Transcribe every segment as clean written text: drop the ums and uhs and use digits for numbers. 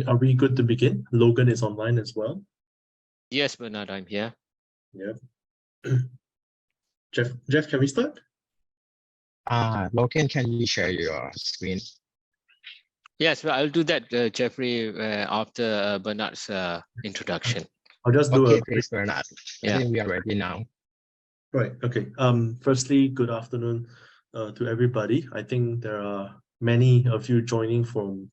Are we good to begin? Logan is online as well. Yes, Bernard, I'm here. Yeah. Jeff, can we start? Logan, can you share your screen? Yes, well, I'll do that, Jeffrey, after Bernard's introduction. I'll just do Okay, a please, Bernard. Yeah. I think we are ready now. right. Okay. Firstly, good afternoon to everybody. I think there are many of you joining from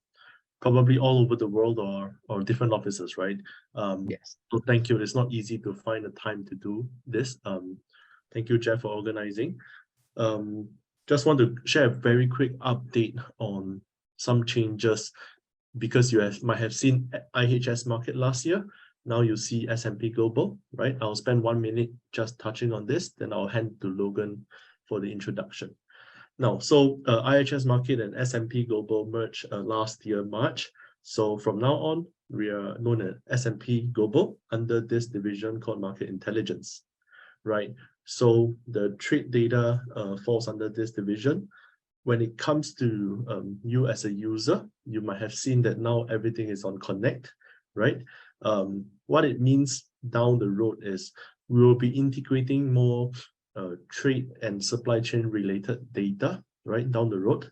probably all over the world or different offices, right? Yes. So thank you. It's not easy to find the time to do this. Thank you, Jeff, for organizing. Just want to share a very quick update on some changes because you might have seen IHS market last year. Now you see S&P Global, right? I'll spend 1 minute just touching on this, then I'll hand to Logan for the introduction. Now, so IHS market and S&P Global merged last year, March. So from now on, we are known as S&P Global under this division called Market Intelligence, right? So the trade data falls under this division. When it comes to you as a user, you might have seen that now everything is on Connect, right? What it means down the road is we will be integrating more trade and supply chain related data, right, down the road.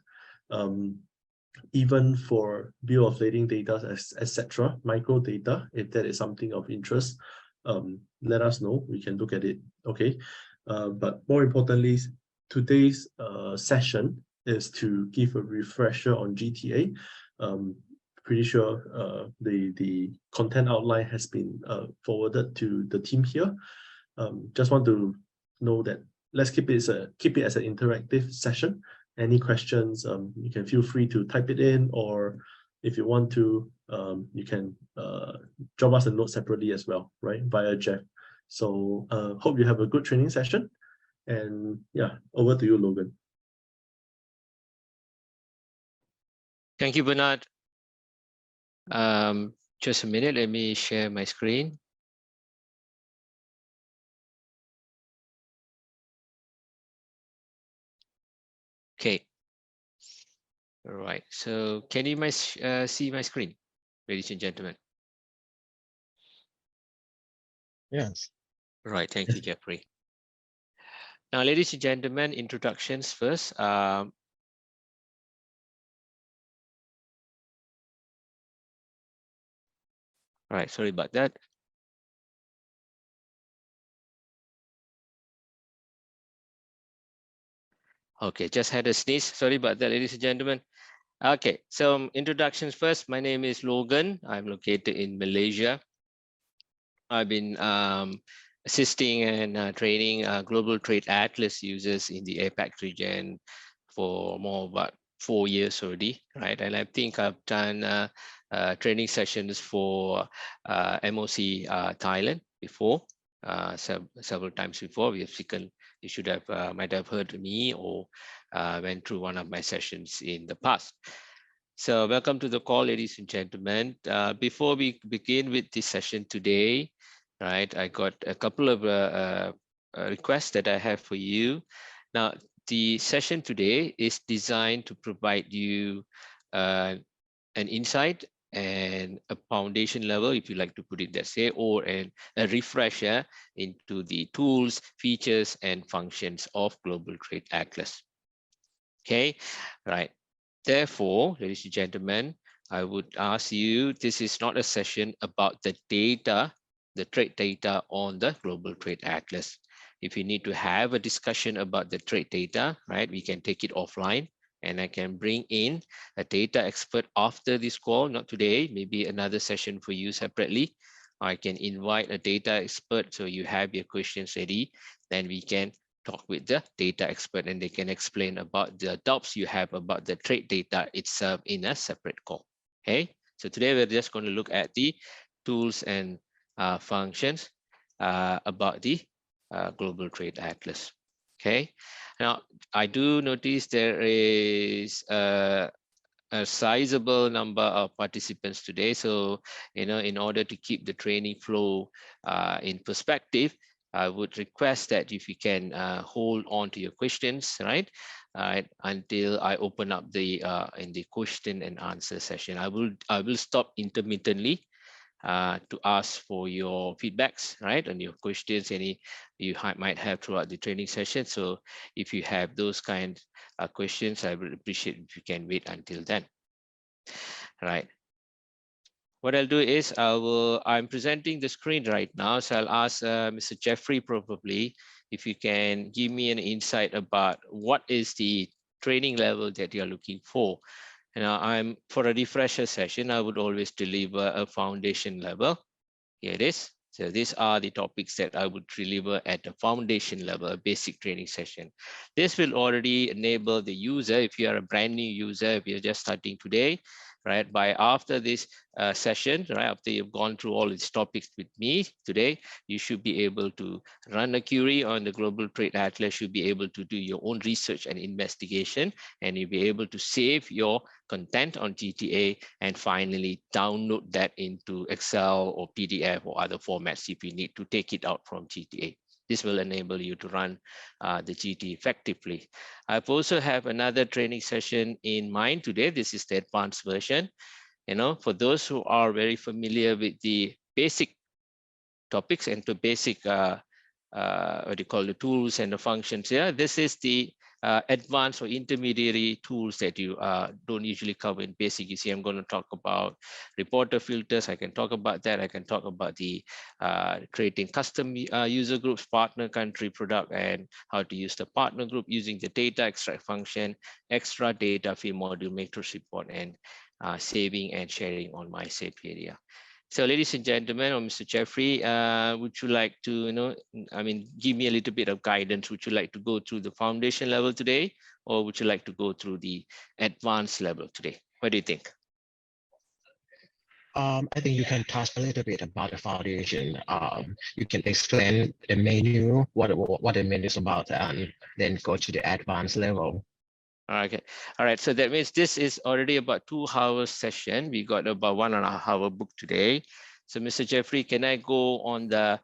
Even for bill of lading data, etc., micro data, if that is something of interest, let us know, we can look at it, okay? But more importantly, today's session is to give a refresher on GTA. Pretty sure the content outline has been forwarded to the team here. Just want to know that let's keep it as an interactive session. Any questions, you can feel free to type it in, or if you want to, you can drop us a note separately as well, right, via Jeff. So hope you have a good training session. And yeah, over to you, Logan. Thank you, Bernard. Just a minute, let me share my screen. Okay. All right. So can you see my screen, ladies and gentlemen? Yes. Right. Thank you, Jeffrey. Now, ladies and gentlemen, introductions first. Right. Sorry about that. Okay, just had a sneeze. Sorry about that, ladies and gentlemen. Okay, so introductions first. My name is Logan. I'm located in Malaysia. I've been assisting and training global trade atlas users in the APAC region for about 4 years already, right? And I think I've done training sessions for MOC Thailand before, several times before. You might have heard me or went through one of my sessions in the past. So welcome to the call, ladies and gentlemen. Before we begin with this session today, right, I got a couple of requests that I have for you. Now, the session today is designed to provide you an insight and a foundation level, if you like to put it that way, or a refresher into the tools, features, and functions of Global Trade Atlas. Okay, right. Therefore, ladies and gentlemen, I would ask you, this is not a session about the data, the trade data on the Global Trade Atlas. If you need to have a discussion about the trade data, right, we can take it offline, and I can bring in a data expert after this call, not today, maybe another session for you separately. I can invite a data expert, so you have your questions ready, then we can talk with the data expert and they can explain about the doubts you have about the trade data itself in a separate call. Okay, so today we're just going to look at the tools and functions about the Global Trade Atlas. Okay, now I do notice there is a sizable number of participants today. So, in order to keep the training flow in perspective, I would request that if you can hold on to your questions, right? right, until I open up the in the question and answer session. I will stop intermittently to ask for your feedbacks, right, and your questions, any you might have throughout the training session. So if you have those kind of questions, I would appreciate if you can wait until then, right. What I'll do is I'm presenting the screen right now, so I'll ask Mr. Jeffrey probably if you can give me an insight about what is the training level that you're looking for. I'm for a refresher session, I would always deliver a foundation level. Here it is. So these are the topics that I would deliver at the foundation level, a basic training session. This will already enable the user, if you are a brand new user, if you're just starting today, right, by after this session, right, after you've gone through all these topics with me today, you should be able to run a query on the Global Trade Atlas, you'll be able to do your own research and investigation, and you'll be able to save your content on GTA and finally download that into Excel or PDF or other formats if you need to take it out from GTA. This will enable you to run the GT effectively. I've also have another training session in mind today. This is the advanced version. For those who are very familiar with the basic topics and the basic what do you call the tools and the functions here. This is the advanced or intermediary tools that you don't usually cover in basic. You see, I'm going to talk about reporter filters. I can talk about that. I can talk about the creating custom user groups, partner country product, and how to use the partner group using the data extract function, extra data field module, matrix report, and saving and sharing on my safe area. So ladies and gentlemen, or Mr. Jeffrey, would you like to, give me a little bit of guidance? Would you like to go through the foundation level today, or would you like to go through the advanced level today? What do you think? I think you can talk a little bit about the foundation. You can explain the menu, what the menu is about, and then go to the advanced level. Okay. All right. So that means this is already about 2 hours session. We got about 1.5 hour book today. So Mr. Jeffrey, can I go on the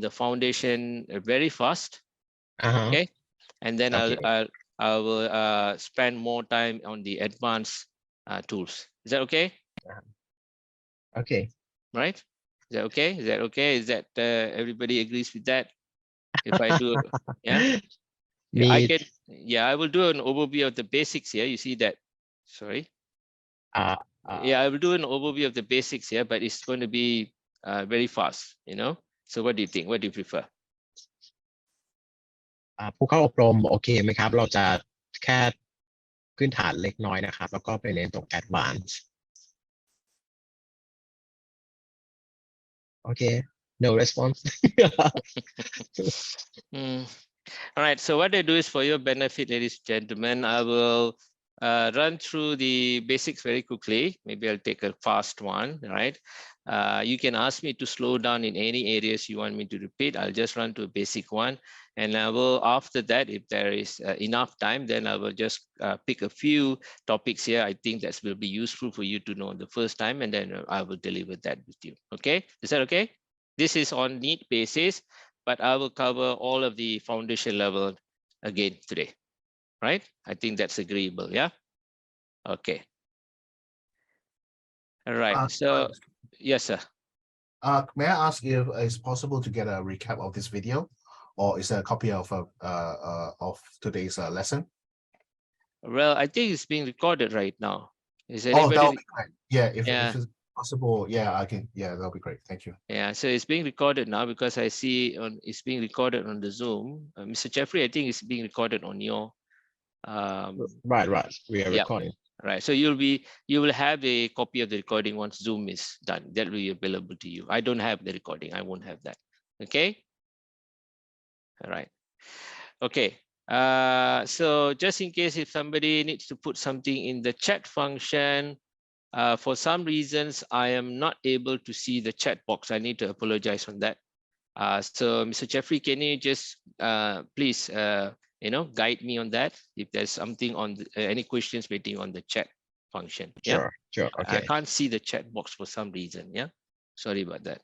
foundation very fast? Okay. And then Okay. I will spend more time on the advanced tools. Is that okay? Okay. Right? Is that okay? Is that okay? Is that everybody agrees with that? If I do, yeah. I will do an overview of the basics here. You see that, sorry. Yeah, I will do an overview of the basics here, but it's going to be very fast, So what do you think? What do you prefer? ผู้เข้าอบรมโอเคไหมครับเราจะแค่พื้นฐานเล็กน้อยนะครับแล้วก็ไปเน้นตรง advance Okay, no response. All right, so what I do is for your benefit, ladies and gentlemen, I will run through the basics very quickly. Maybe I'll take a fast one, right? You can ask me to slow down in any areas you want me to repeat. I'll just run to a basic one. And I will, after that, if there is enough time, then I will just pick a few topics here. I think that will be useful for you to know the first time, and then I will deliver that with you. Okay, is that okay? This is on need basis, but I will cover all of the foundation level again today, right? I think that's agreeable, yeah? Okay. All right, so yes, sir. May I ask if it's possible to get a recap of this video, or is there a copy of today's lesson? Well, I think it's being recorded right now. Is anybody? That'll be great. Yeah, if it's possible, yeah, I can. Yeah, that'll be great. Thank you. Yeah, so it's being recorded now because I see it's being recorded on the Zoom. Mr. Jeffrey, I think it's being recorded on your. Right. We are recording. Right. So you will have a copy of the recording once Zoom is done. That will be available to you. I don't have the recording. I won't have that. Okay. All right. Okay. So just in case if somebody needs to put something in the chat function, for some reasons, I am not able to see the chat box. I need to apologize on that. So Mr. Jeffrey, can you just please, guide me on that? If there's something on any questions waiting on the chat function. Sure. Okay. I can't see the chat box for some reason. Yeah. Sorry about that.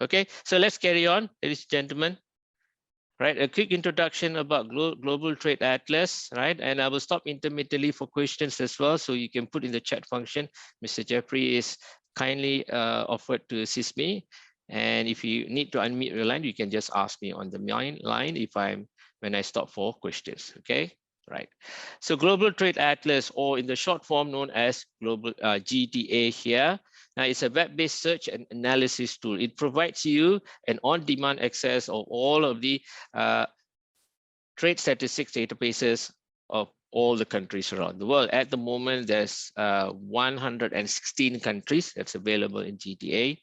Okay. So let's carry on, ladies and gentlemen. right? A quick introduction about Global Trade Atlas, right? And I will stop intermittently for questions as well, so you can put in the chat function. Mr. Jeffrey is kindly offered to assist me. And if you need to unmute your line, you can just ask me on the line when I stop for questions, okay? Right. So Global Trade Atlas, or in the short form known as Global GTA here. Now it's a web-based search and analysis tool. It provides you an on-demand access of all of the trade statistics databases of all the countries around the world. At the moment, there's 116 countries that's available in GTA.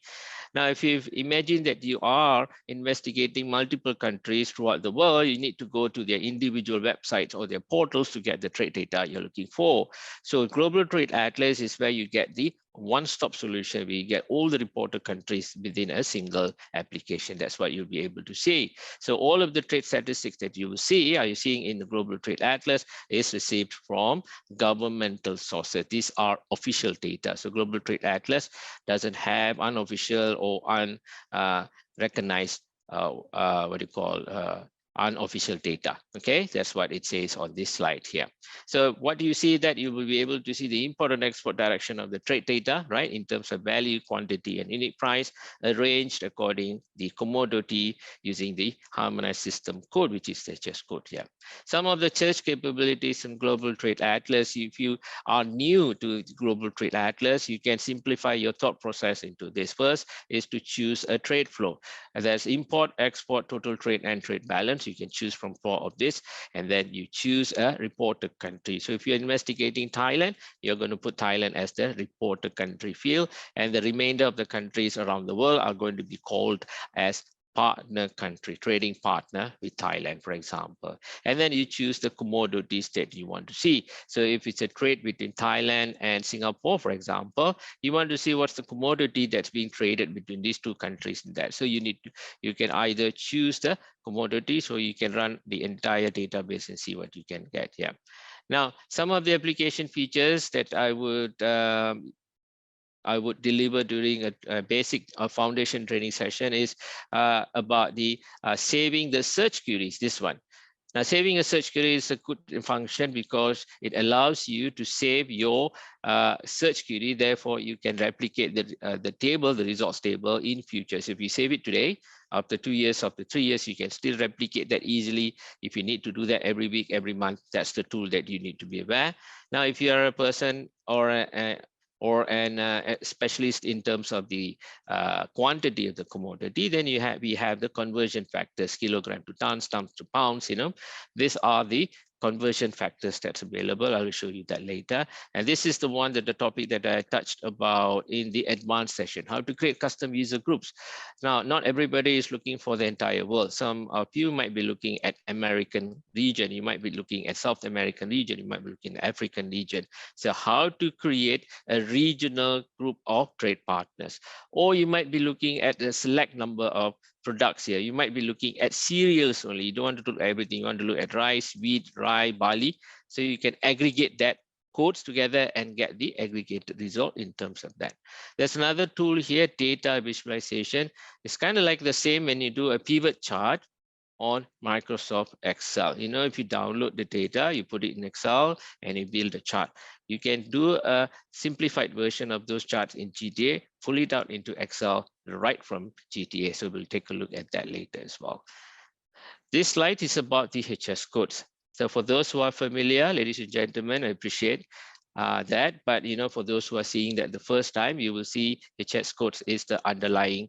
Now, if you imagine that you are investigating multiple countries throughout the world, you need to go to their individual websites or their portals to get the trade data you're looking for. So Global Trade Atlas is where you get the one-stop solution, where you get all the reported countries within a single application. That's what you'll be able to see. So all of the trade statistics that you will see, are you seeing in the Global Trade Atlas, is received from governmental sources. These are official data. So Global Trade Atlas doesn't have unofficial or unrecognized unofficial data. Okay, that's what it says on this slide here. So what do you see? That you will be able to see the import and export direction of the trade data, right, in terms of value, quantity, and unit price, arranged according the commodity using the harmonized system code, which is the HS code here. Some of the search capabilities in Global Trade Atlas, if you are new to Global Trade Atlas, you can simplify your thought process into this. First is to choose a trade flow. And there's import, export, total trade, and trade balance. You can choose from 4 of this, and then you choose a reported country. So if you're investigating Thailand, you're going to put Thailand as the reported country field, and the remainder of the countries around the world are going to be called as partner country, trading partner with Thailand, for example. And then you choose the commodities that you want to see. So if it's a trade between Thailand and Singapore, for example, you want to see what's the commodity that's being traded between these two countries in that. So you can either choose the commodities, or you can run the entire database and see what you can get here. Now, some of the application features that I would deliver during a basic foundation training session is about the saving the search queries, this one. Now, saving a search query is a good function because it allows you to save your search query. Therefore, you can replicate the table, the results table in future. So if you save it today, after 2 years, after 3 years, you can still replicate that easily. If you need to do that every week, every month, that's the tool that you need to be aware. Now, if you are a person or a specialist in terms of the quantity of the commodity, then we have the conversion factors, kilogram to tons, tons to pounds. These are the conversion factors that's available. I will show you that later. And this is the one that the topic that I touched about in the advanced session, how to create custom user groups. Now, not everybody is looking for the entire world. Some of you might be looking at American region. You might be looking at South American region. You might be looking at African region. So how to create a regional group of trade partners, or you might be looking at a select number of products here. You might be looking at cereals only. You don't want to look at everything. You want to look at rice, wheat, rye, barley. So you can aggregate that codes together and get the aggregated result in terms of that. There's another tool here, data visualization. It's kind of like the same when you do a pivot chart on Microsoft Excel. If you download the data, you put it in Excel and you build a chart. You can do a simplified version of those charts in GTA, pull it out into Excel right from GTA. So we'll take a look at that later as well. This slide is about the HS codes. So for those who are familiar, ladies and gentlemen, I appreciate that. But for those who are seeing that the first time, you will see HS codes is the underlying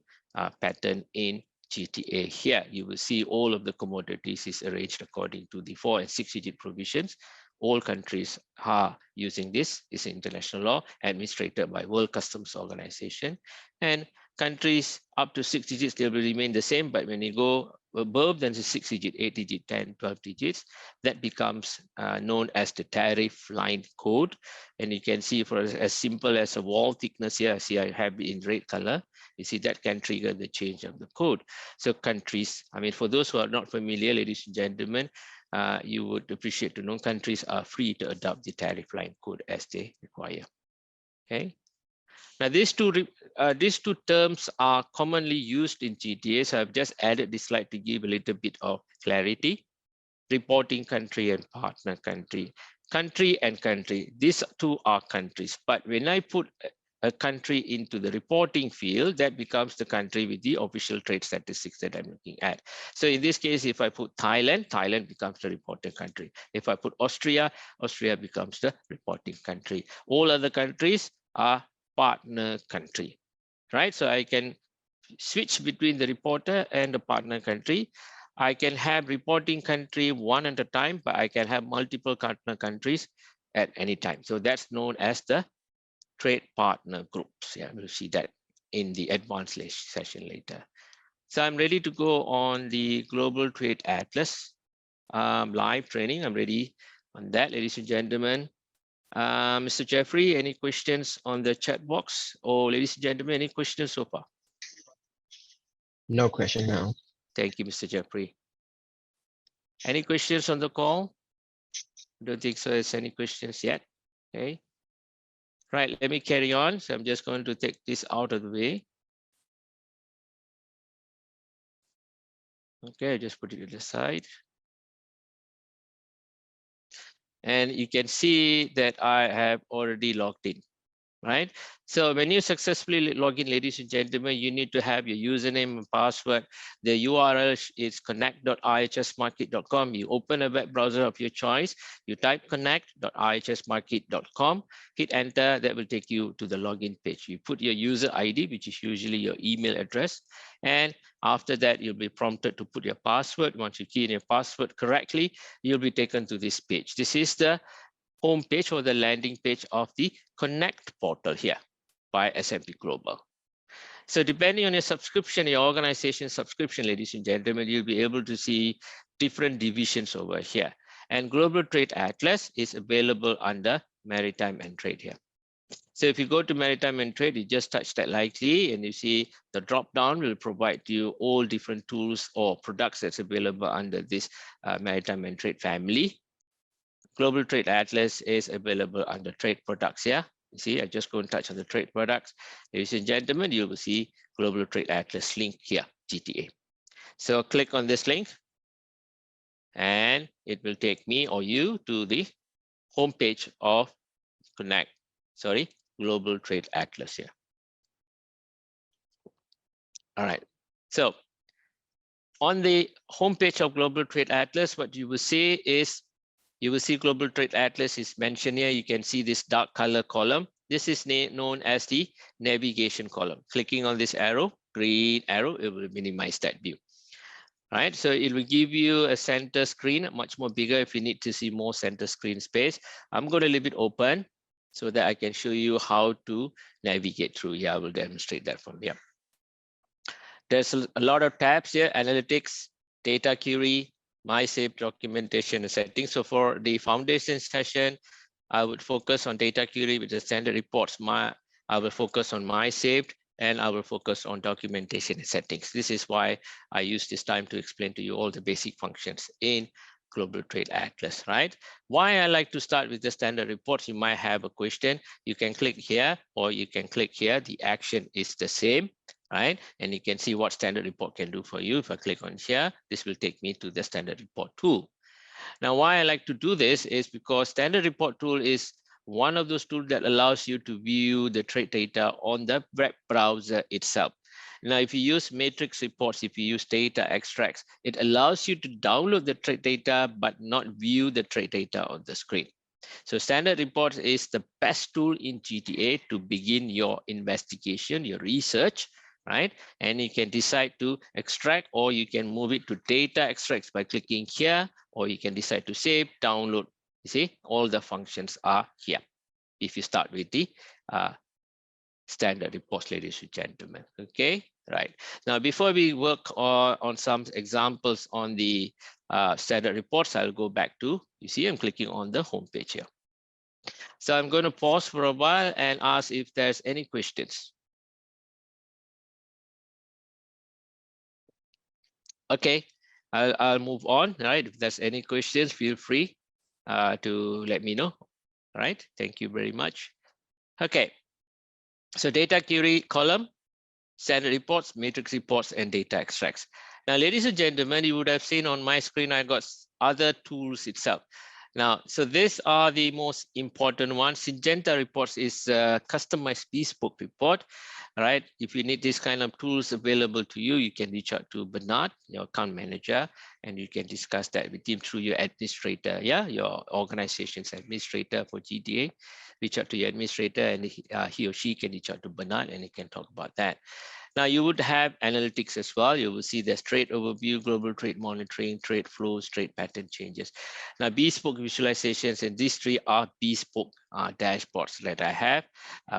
pattern in GTA here. You will see all of the commodities is arranged according to the 4- and 6-digit provisions. All countries are using this. It's international law administered by World Customs Organization. And countries up to 6 digits, they will remain the same. But when you go above than the 6-digit, 8-digit, 10, 12 digits, that becomes known as the tariff line code. And you can see for as simple as a wall thickness here, see I have it in red color. You see that can trigger the change of the code. So countries, for those who are not familiar, ladies and gentlemen, you would appreciate to know countries are free to adopt the tariff line code as they require. Okay. Now, these two terms are commonly used in GTA, so I've just added this slide to give a little bit of clarity. Reporting country and partner country. Country and country, these two are countries, but when I put a country into the reporting field, that becomes the country with the official trade statistics that I'm looking at. So in this case, if I put Thailand, Thailand becomes the reporting country. If I put Austria, Austria becomes the reporting country. All other countries are partner country, right? So I can switch between the reporter and the partner country. I can have reporting country one at a time, but I can have multiple partner countries at any time. So that's known as the trade partner groups. Yeah, we'll see that in the advanced session later. So I'm ready to go on the Global Trade Atlas live training. I'm ready on that, ladies and gentlemen. Mr. Jeffrey, any questions on the chat box? Or ladies and gentlemen, any questions so far? No question now. Thank you, Mr. Jeffrey. Any questions on the call? Don't think so. There's any questions yet. Okay. Right, let me carry on. So I'm just going to take this out of the way. Okay, just put it to the side. And you can see that I have already logged in, right? So when you successfully log in, ladies and gentlemen, you need to have your username and password. The URL is connect.ihsmarket.com. You open a web browser of your choice. You type connect.ihsmarket.com, hit enter. That will take you to the login page. You put your user ID, which is usually your email address. And after that, you'll be prompted to put your password. Once you key in your password correctly, you'll be taken to this page. This is the home page or the landing page of the Connect portal here by S&P Global. So depending on your subscription, your organization subscription, ladies and gentlemen, you'll be able to see different divisions over here. And Global Trade Atlas is available under Maritime and Trade here. So if you go to Maritime and Trade, you just touch that lightly and you see the drop down will provide you all different tools or products that's available under this Maritime and Trade family. Global Trade Atlas is available under trade products. Yeah, you see, I just go and touch on the trade products. Ladies and gentlemen, you will see Global Trade Atlas link here, GTA. So click on this link and it will take me or you to the homepage of Global Trade Atlas here. All right. So on the homepage of Global Trade Atlas, what you will see is you will see Global Trade Atlas is mentioned here. You can see this dark color column. This is known as the navigation column. Clicking on this arrow, green arrow, it will minimize that view. All right, so it will give you a center screen, much more bigger if you need to see more center screen space. I'm going to leave it open so that I can show you how to navigate through. Yeah, I will demonstrate that from here. There's a lot of tabs here: analytics, data query, my saved documentation and settings. So for the foundation session, I would focus on data query with the standard reports. I will focus on my saved, and I will focus on documentation and settings. This is why I use this time to explain to you all the basic functions in Global Trade Atlas, right? Why I like to start with the standard reports, you might have a question. You can click here or you can click here. The action is the same, right? And you can see what standard report can do for you. If I click on here, this will take me to the standard report tool. Now, why I like to do this is because standard report tool is one of those tools that allows you to view the trade data on the web browser itself. Now, if you use matrix reports, if you use data extracts, it allows you to download the trade data, but not view the trade data on the screen. So standard reports is the best tool in GTA to begin your investigation, your research, right? And you can decide to extract, or you can move it to data extracts by clicking here, or you can decide to save, download. You see, all the functions are here if you start with the standard reports, ladies and gentlemen. Okay, right. Now, before we work on some examples on the standard reports, I'll go back to, you see, I'm clicking on the home page here. So I'm going to pause for a while and ask if there's any questions. Okay, I'll move on, right? If there's any questions, feel free to let me know. All right, thank you very much. Okay, So data query column, standard reports, matrix reports, and data extracts. Now, ladies and gentlemen, you would have seen on my screen, I got other tools itself. Now, so these are the most important ones. Syngenta reports is a customized bespoke report, right? If you need this kind of tools available to you, you can reach out to Bernard, your account manager, and you can discuss that with him through your administrator, yeah, your organization's administrator for GTA. Reach out to your administrator, and he or she can reach out to Bernard, and he can talk about that. Now you would have analytics as well. You will see there's trade overview, global trade monitoring, trade flows, trade pattern changes. Now bespoke visualizations, and these three are bespoke dashboards that I have,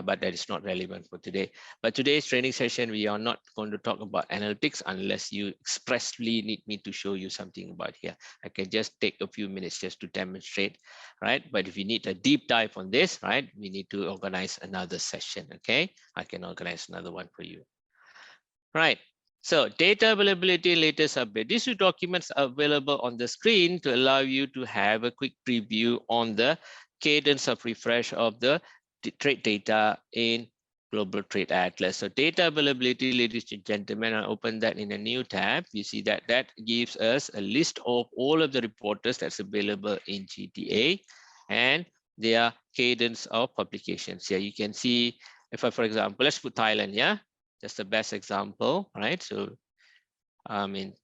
but that is not relevant for today. But today's training session, we are not going to talk about analytics unless you expressly need me to show you something about here. I can just take a few minutes just to demonstrate, right? But if you need a deep dive on this, right, we need to organize another session, okay? I can organize another one for you. Right. So data availability latest update. These two documents are available on the screen to allow you to have a quick preview on the cadence of refresh of the trade data in Global Trade Atlas. So data availability, ladies and gentlemen, I open that in a new tab. You see that that gives us a list of all of the reporters that's available in GTA and their cadence of publications. Here you can see, if I, for example, let's put Thailand, yeah? That's the best example, right? So, I mean,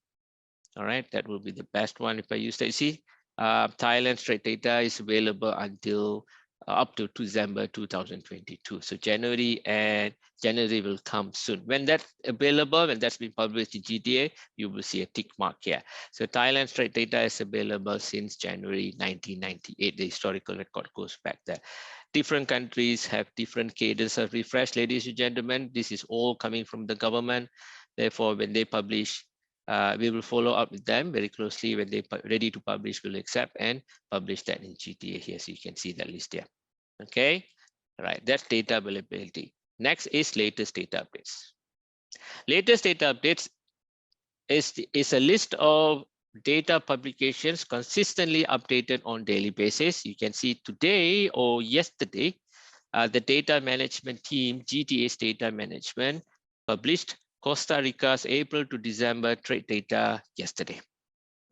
all right, that will be the best one if I use that. You see, Thailand trade data is available until up to December 2022. So January will come soon. When that's available, when that's been published in GTA, you will see a tick mark here. So Thailand trade data is available since January 1998. The historical record goes back there. Different countries have different cadence of refresh, ladies and gentlemen. This is all coming from the government. Therefore, when they publish, we will follow up with them very closely. When they're ready to publish, we'll accept and publish that in GTA here. So you can see that list here. Okay, all right, that's data availability. Next is latest data updates. Latest data updates is a list of data publications consistently updated on daily basis. You can see today or yesterday, the data management team, GTA's data management, published Costa Rica's April to December trade data yesterday.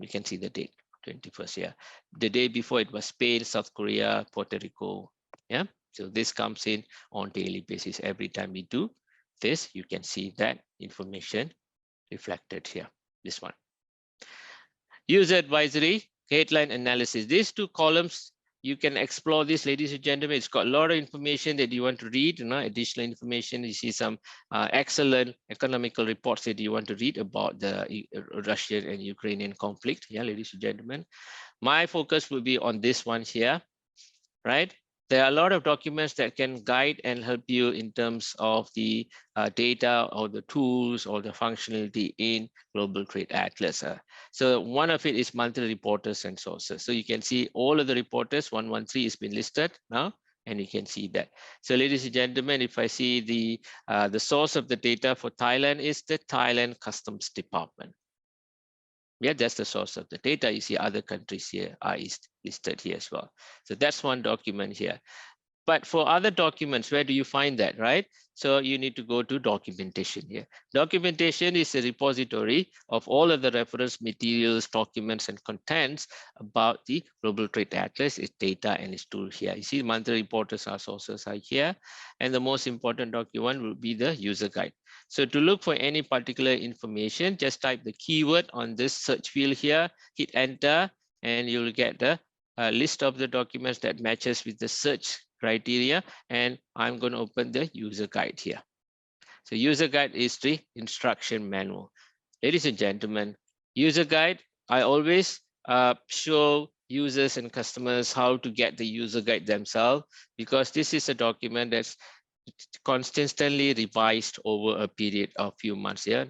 You can see the date, 21st here. The day before it was Spain, South Korea, Puerto Rico. Yeah, so this comes in on daily basis. Every time we do this, you can see that information reflected here, this one. User advisory, headline analysis. These two columns, you can explore this, ladies and gentlemen. It's got a lot of information that you want to read, additional information. You see some excellent economical reports that you want to read about the Russian and Ukrainian conflict. Yeah, ladies and gentlemen. My focus will be on this one here, right? There are a lot of documents that can guide and help you in terms of the data or the tools or the functionality in Global Trade Atlas. So one of it is monthly reporters and sources. So you can see all of the reporters, 113 has been listed now, and you can see that. So ladies and gentlemen, if I see the source of the data for Thailand is the Thailand Customs Department. Yeah, that's the source of the data. You see other countries here are listed here as well. So that's one document here. But for other documents, where do you find that, right? So you need to go to documentation here. Documentation is a repository of all of the reference materials, documents, and contents about the Global Trade Atlas, its data and its tool here. You see monthly reporters, our sources are here. And the most important document will be the user guide. So to look for any particular information, just type the keyword on this search field here, hit enter, and you'll get the list of the documents that matches with the search criteria. And I'm going to open the user guide here. So user guide is the instruction manual. Ladies and gentlemen, user guide, I always show users and customers how to get the user guide themselves, because this is a document that's constantly revised over a period of few months. Yeah,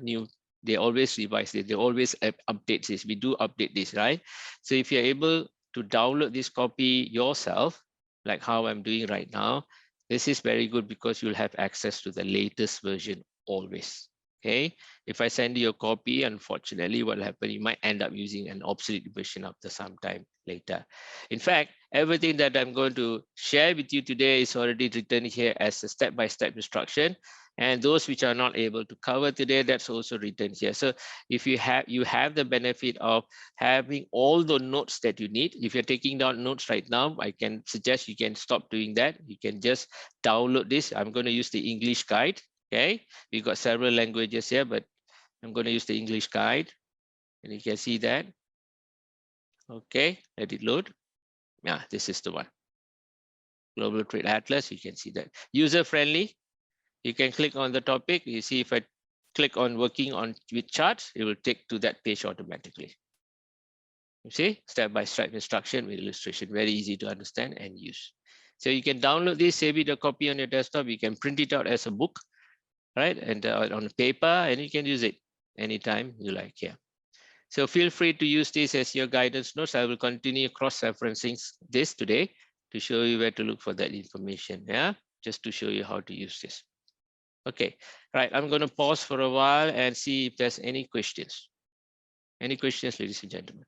they always revise it, they always update this. We do update this, right? So if you're able to download this copy yourself, like how I'm doing right now, this is very good because you'll have access to the latest version always. Okay, if I send you a copy, unfortunately, what will happen, you might end up using an obsolete version of the sometime later. In fact, Everything that I'm going to share with you today is already written here as a step-by-step instruction. And those which are not able to cover today, that's also written here. So if you have the benefit of having all the notes that you need. If you're taking down notes right now, I can suggest you can stop doing that. You can just download this. I'm going to use the English guide. Okay, we've got several languages here, but I'm going to use the English guide, and you can see that. Okay, let it load. Yeah, this is the one. Global Trade Atlas, you can see that. User friendly. You can click on the topic. You see if I click on working on with charts, it will take to that page automatically. You see, step-by-step instruction with illustration, very easy to understand and use. So you can download this, save it a copy on your desktop. You can print it out as a book, right? And on paper, and you can use it anytime you like here. So feel free to use this as your guidance notes. I will continue cross-referencing this today to show you where to look for that information. Yeah, just to show you how to use this. Okay, right. I'm going to pause for a while and see if there's any questions. Any questions, ladies and gentlemen?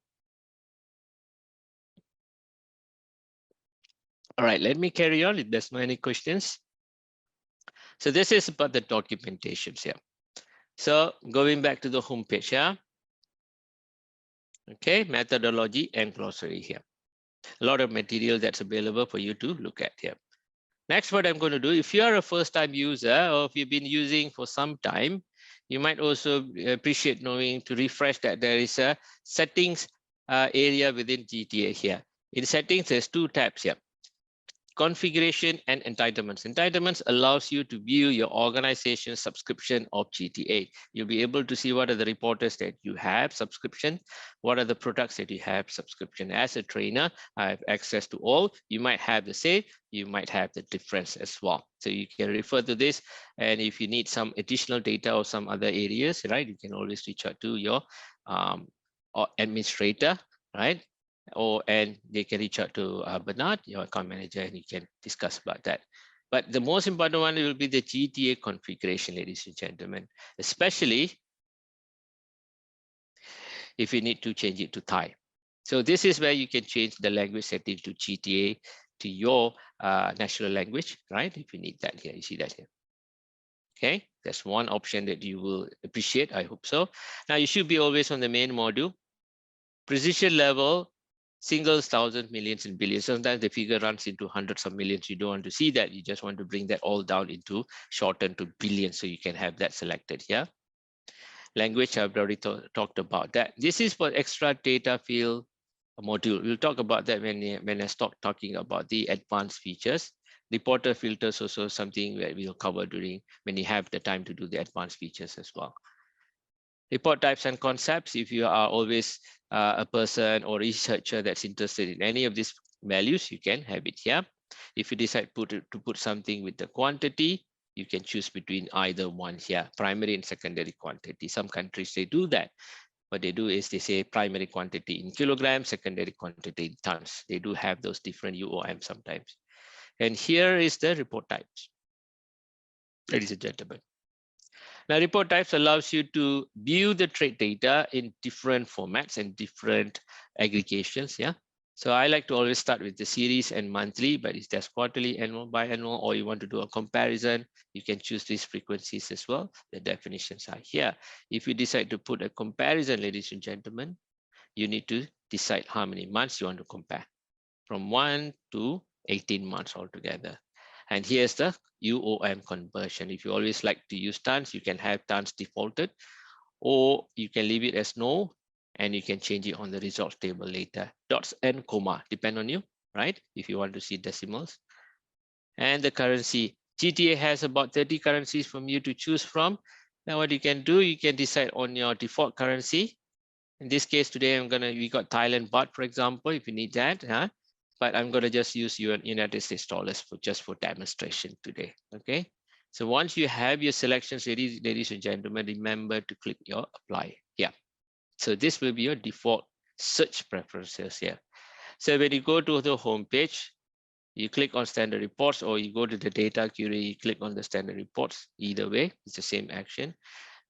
All right, let me carry on if there's no any questions. So this is about the documentations here. So going back to the home page, yeah. Okay, methodology and glossary here. A lot of material that's available for you to look at here. Next, what I'm going to do, if you are a first-time user or if you've been using for some time, you might also appreciate knowing to refresh that there is a settings area within GTA here. In settings, there's two tabs here. Configuration and entitlements. Entitlements allows you to view your organization subscription of GTA. You'll be able to see what are the reporters that you have subscription, what are the products that you have subscription. As a trainer, I have access to all. You might have the same, you might have the difference as well. So you can refer to this. And if you need some additional data or some other areas, right, you can always reach out to your administrator, right? And they can reach out to Bernard, your account manager, and you can discuss about that. But the most important one will be the GTA configuration, ladies and gentlemen, especially if you need to change it to Thai. So this is where you can change the language setting to GTA to your national language, right? If you need that here, you see that here. Okay, that's one option that you will appreciate. I hope so. Now you should be always on the main module. Precision level, singles, thousands, millions, and billions. Sometimes the figure runs into hundreds of millions. You don't want to see that. You just want to bring that all down into shorten to billions, so you can have that selected here. Language, I've already talked about that. This is for extra data field module. We'll talk about that when I start talking about the advanced features. Reporter filters also something that we'll cover during when you have the time to do the advanced features as well. Report types and concepts. If you are always a person or researcher that's interested in any of these values, you can have it here. If you decide to put something with the quantity, you can choose between either one here, primary and secondary quantity. Some countries, they do that. What they do is they say primary quantity in kilograms, secondary quantity in tons. They do have those different UOM sometimes. And here is the report types, ladies and gentlemen. Now, report types allows you to view the trade data in different formats and different aggregations. Yeah. So I like to always start with the series and monthly, but it's just quarterly, annual, biannual, or you want to do a comparison, you can choose these frequencies as well. The definitions are here. If you decide to put a comparison, ladies and gentlemen, you need to decide how many months you want to compare, from 1 to 18 months altogether. And here's the UOM conversion. If you always like to use tons, you can have tons defaulted, or you can leave it as no, and you can change it on the results table later. Dots and comma, depend on you, right? If you want to see decimals. And the currency, GTA has about 30 currencies from you to choose from. Now what you can do, you can decide on your default currency. In this case today, we got Thailand baht, for example, if you need that, huh? But I'm going to just use United States dollars just for demonstration today. Okay. So once you have your selections, ladies and gentlemen, remember to click your apply here. So this will be your default search preferences here. So when you go to the home page, you click on standard reports, or you go to the data query, you click on the standard reports. Either way, it's the same action.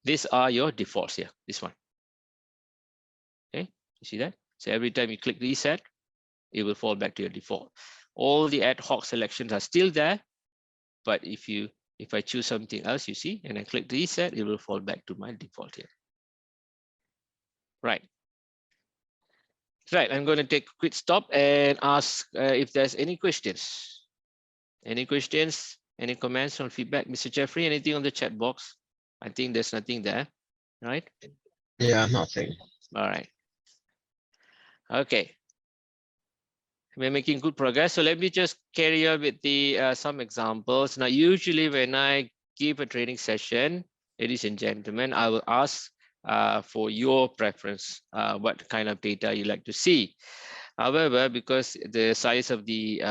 These are your defaults here, this one. Okay, you see that? So every time you click reset, it will fall back to your default. All the ad hoc selections are still there, but if I choose something else, you see, and I click reset, it will fall back to my default here. Right. Right, I'm going to take a quick stop and ask if there's any questions. Any questions, any comments or feedback? Mr. Jeffrey, anything on the chat box? I think there's nothing there, right? Yeah, nothing. All right. Okay. We're making good progress. So let me just carry on with the some examples. Now, usually when I give a training session, ladies and gentlemen, I will ask for your preference, what kind of data you like to see. However, because the size of the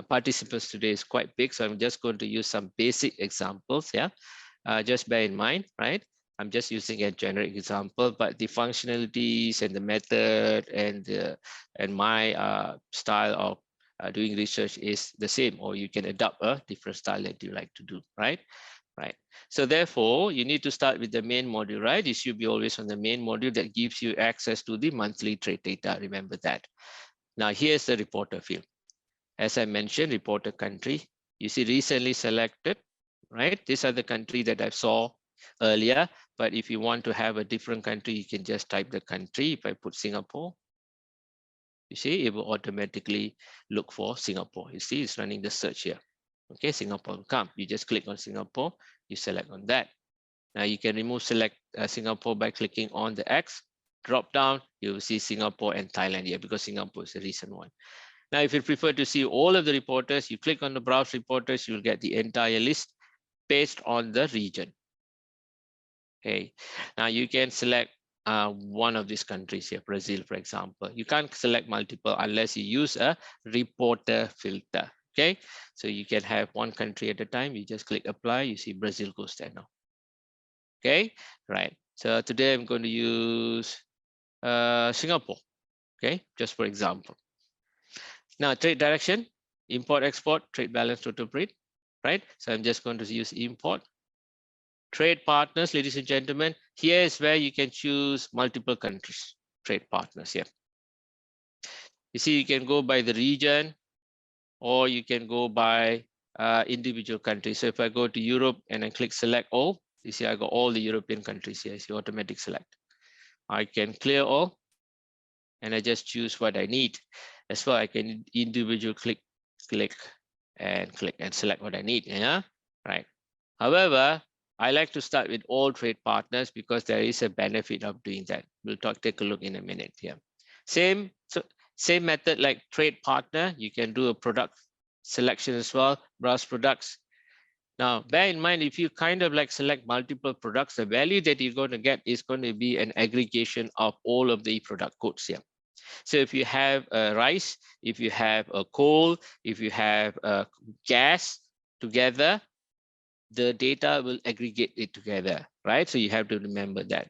participants today is quite big, so I'm just going to use some basic examples. Yeah, just bear in mind, right? I'm just using a generic example, but the functionalities and the method and my style of doing research is the same, or you can adopt a different style that you like to do, right? Right. So therefore, you need to start with the main module, right? You should be always on the main module that gives you access to the monthly trade data. Remember that. Now, here's the reporter field. As I mentioned, reporter country. You see recently selected, right? These are the country that I saw earlier. But if you want to have a different country, you can just type the country. If I put Singapore, you see, it will automatically look for Singapore. You see, it's running the search here. Okay, Singapore will come. You just click on Singapore, you select on that. Now you can remove select Singapore by clicking on the X. Drop down, you will see Singapore and Thailand here because Singapore is a recent one. Now, if you prefer to see all of the reporters, you click on the browse reporters, you'll get the entire list based on the region. Okay, now you can select one of these countries here, Brazil, for example. You can't select multiple unless you use a reporter filter. Okay, so you can have one country at a time. You just click apply, you see Brazil goes there now. Okay, right. So today I'm going to use Singapore. Okay, just for example. Now trade direction, import, export, trade balance, total trade, right? So I'm just going to use import. Trade partners, ladies and gentlemen, here is where you can choose multiple countries, trade partners here. You see, you can go by the region or you can go by individual countries. So if I go to Europe and I click select all, you see I got all the European countries here. See automatic select. I can clear all and I just choose what I need. As well, I can individual click and select what I need. Yeah, right. However, I like to start with all trade partners because there is a benefit of doing that. We'll take a look in a minute here. Same method like trade partner. You can do a product selection as well, browse products. Now, bear in mind, if you kind of like select multiple products, the value that you're going to get is going to be an aggregation of all of the product codes here. So if you have rice, if you have a coal, if you have gas together, the data will aggregate it together, right? So you have to remember that.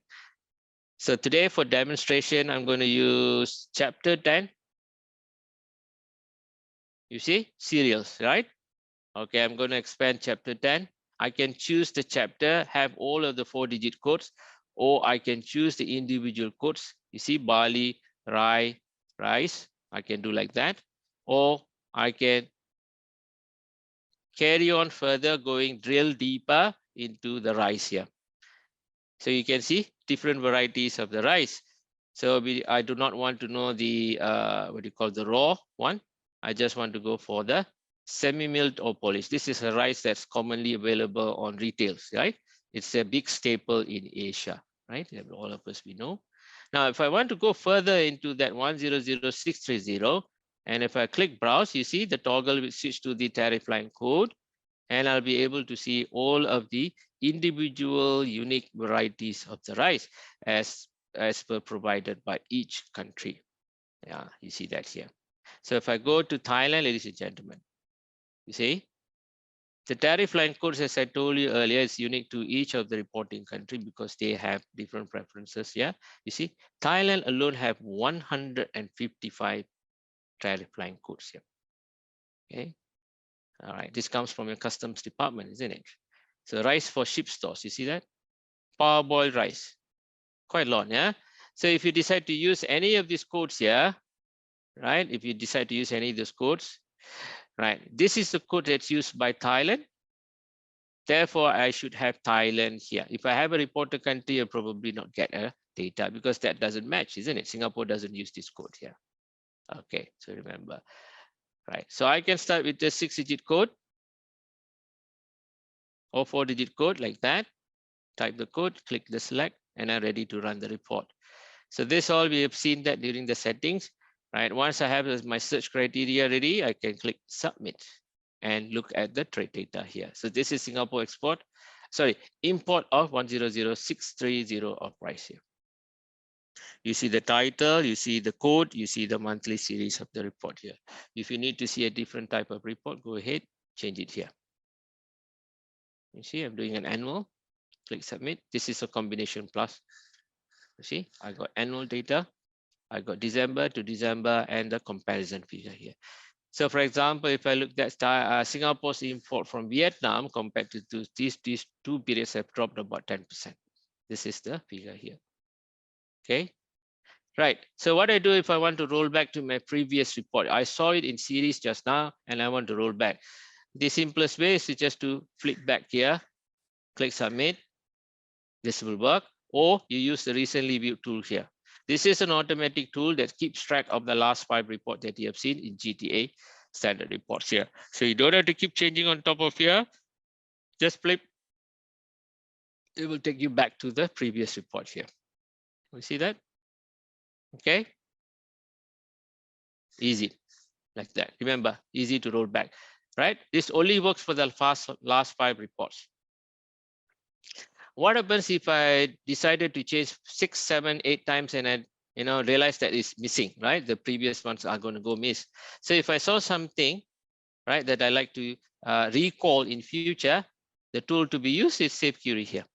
So today for demonstration, I'm going to use chapter 10. You see, cereals, right? Okay, I'm going to expand chapter 10. I can choose the chapter, have all of the 4-digit codes, or I can choose the individual codes. You see, barley, rye, rice. I can do like that, or I can carry on further, drill deeper into the rice here. So you can see different varieties of the rice. So I do not want to know the the raw one. I just want to go for the semi-milled or polished. This is a rice that's commonly available on retails, right? It's a big staple in Asia, right? All of us we know. Now, if I want to go further into that 100630, and if I click browse, you see the toggle will switch to the tariff line code, and I'll be able to see all of the individual unique varieties of the rice as per provided by each country. Yeah, you see that here. So if I go to Thailand, ladies and gentlemen, you see the tariff line codes, as I told you earlier, is unique to each of the reporting country because they have different preferences. Yeah, you see Thailand alone have 155 tariff line codes here. Okay. All right, this comes from your customs department, isn't it? So rice for ship stores, you see that? Parboiled rice, quite a lot, yeah? So if you decide to use any of these codes here, right? If you decide to use any of those codes, right? This is the code that's used by Thailand. Therefore, I should have Thailand here. If I have a reporter country, I'll probably not get a data because that doesn't match, isn't it? Singapore doesn't use this code here. Okay, so remember, right? So I can start with the 6-digit code or 4-digit code like that. Type the code, click the select, and I'm ready to run the report. So this all we have seen that during the settings, right? Once I have my search criteria ready, I can click submit and look at the trade data here. So this is Singapore import of 100630 of price here. You see the title, you see the code, you see the monthly series of the report here. If you need to see a different type of report, go ahead, change it here. You see, I'm doing an annual, click submit. This is a combination plus. You see, I got annual data. I got December to December and the comparison figure here. So for example, if I look at Singapore's import from Vietnam compared to these two periods have dropped about 10%. This is the figure here. Okay, right. So what I do if I want to roll back to my previous report, I saw it in series just now and I want to roll back. The simplest way is just to flip back here, click submit. This will work, or you use the recently viewed tool here. This is an automatic tool that keeps track of the last 5 reports that you have seen in GTA standard reports here. So you don't have to keep changing on top of here. Just flip. It will take you back to the previous report here. You see that? Okay. Easy like that. Remember, easy to roll back, right? This only works for the last 5 reports. What happens if I decided to change 6, 7, 8 times and I realize that it's missing, right? The previous ones are going to go miss. So if I saw something, right, that I like to recall in future, the tool to be used is save query here.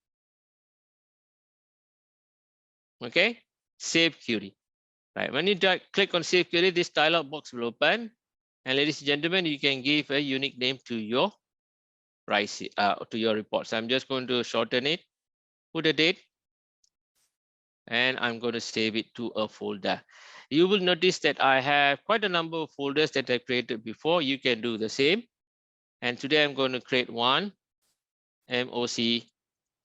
Okay, save query. Right, when you click on save query, this dialog box will open. And ladies and gentlemen, you can give a unique name to your report. So I'm just going to shorten it, put a date, and I'm going to save it to a folder. You will notice that I have quite a number of folders that I created before. You can do the same. And today I'm going to create one, MOC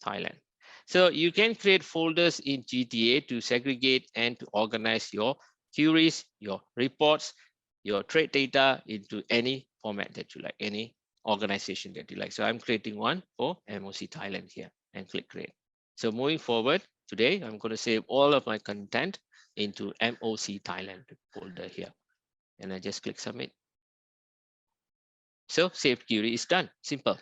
Thailand. So you can create folders in GTA to segregate and to organize your queries, your reports, your trade data into any format that you like, any organization that you like. So I'm creating one for MOC Thailand here and click create. So moving forward, today I'm going to save all of my content into MOC Thailand folder here. And I just click submit. So save query is done, simple.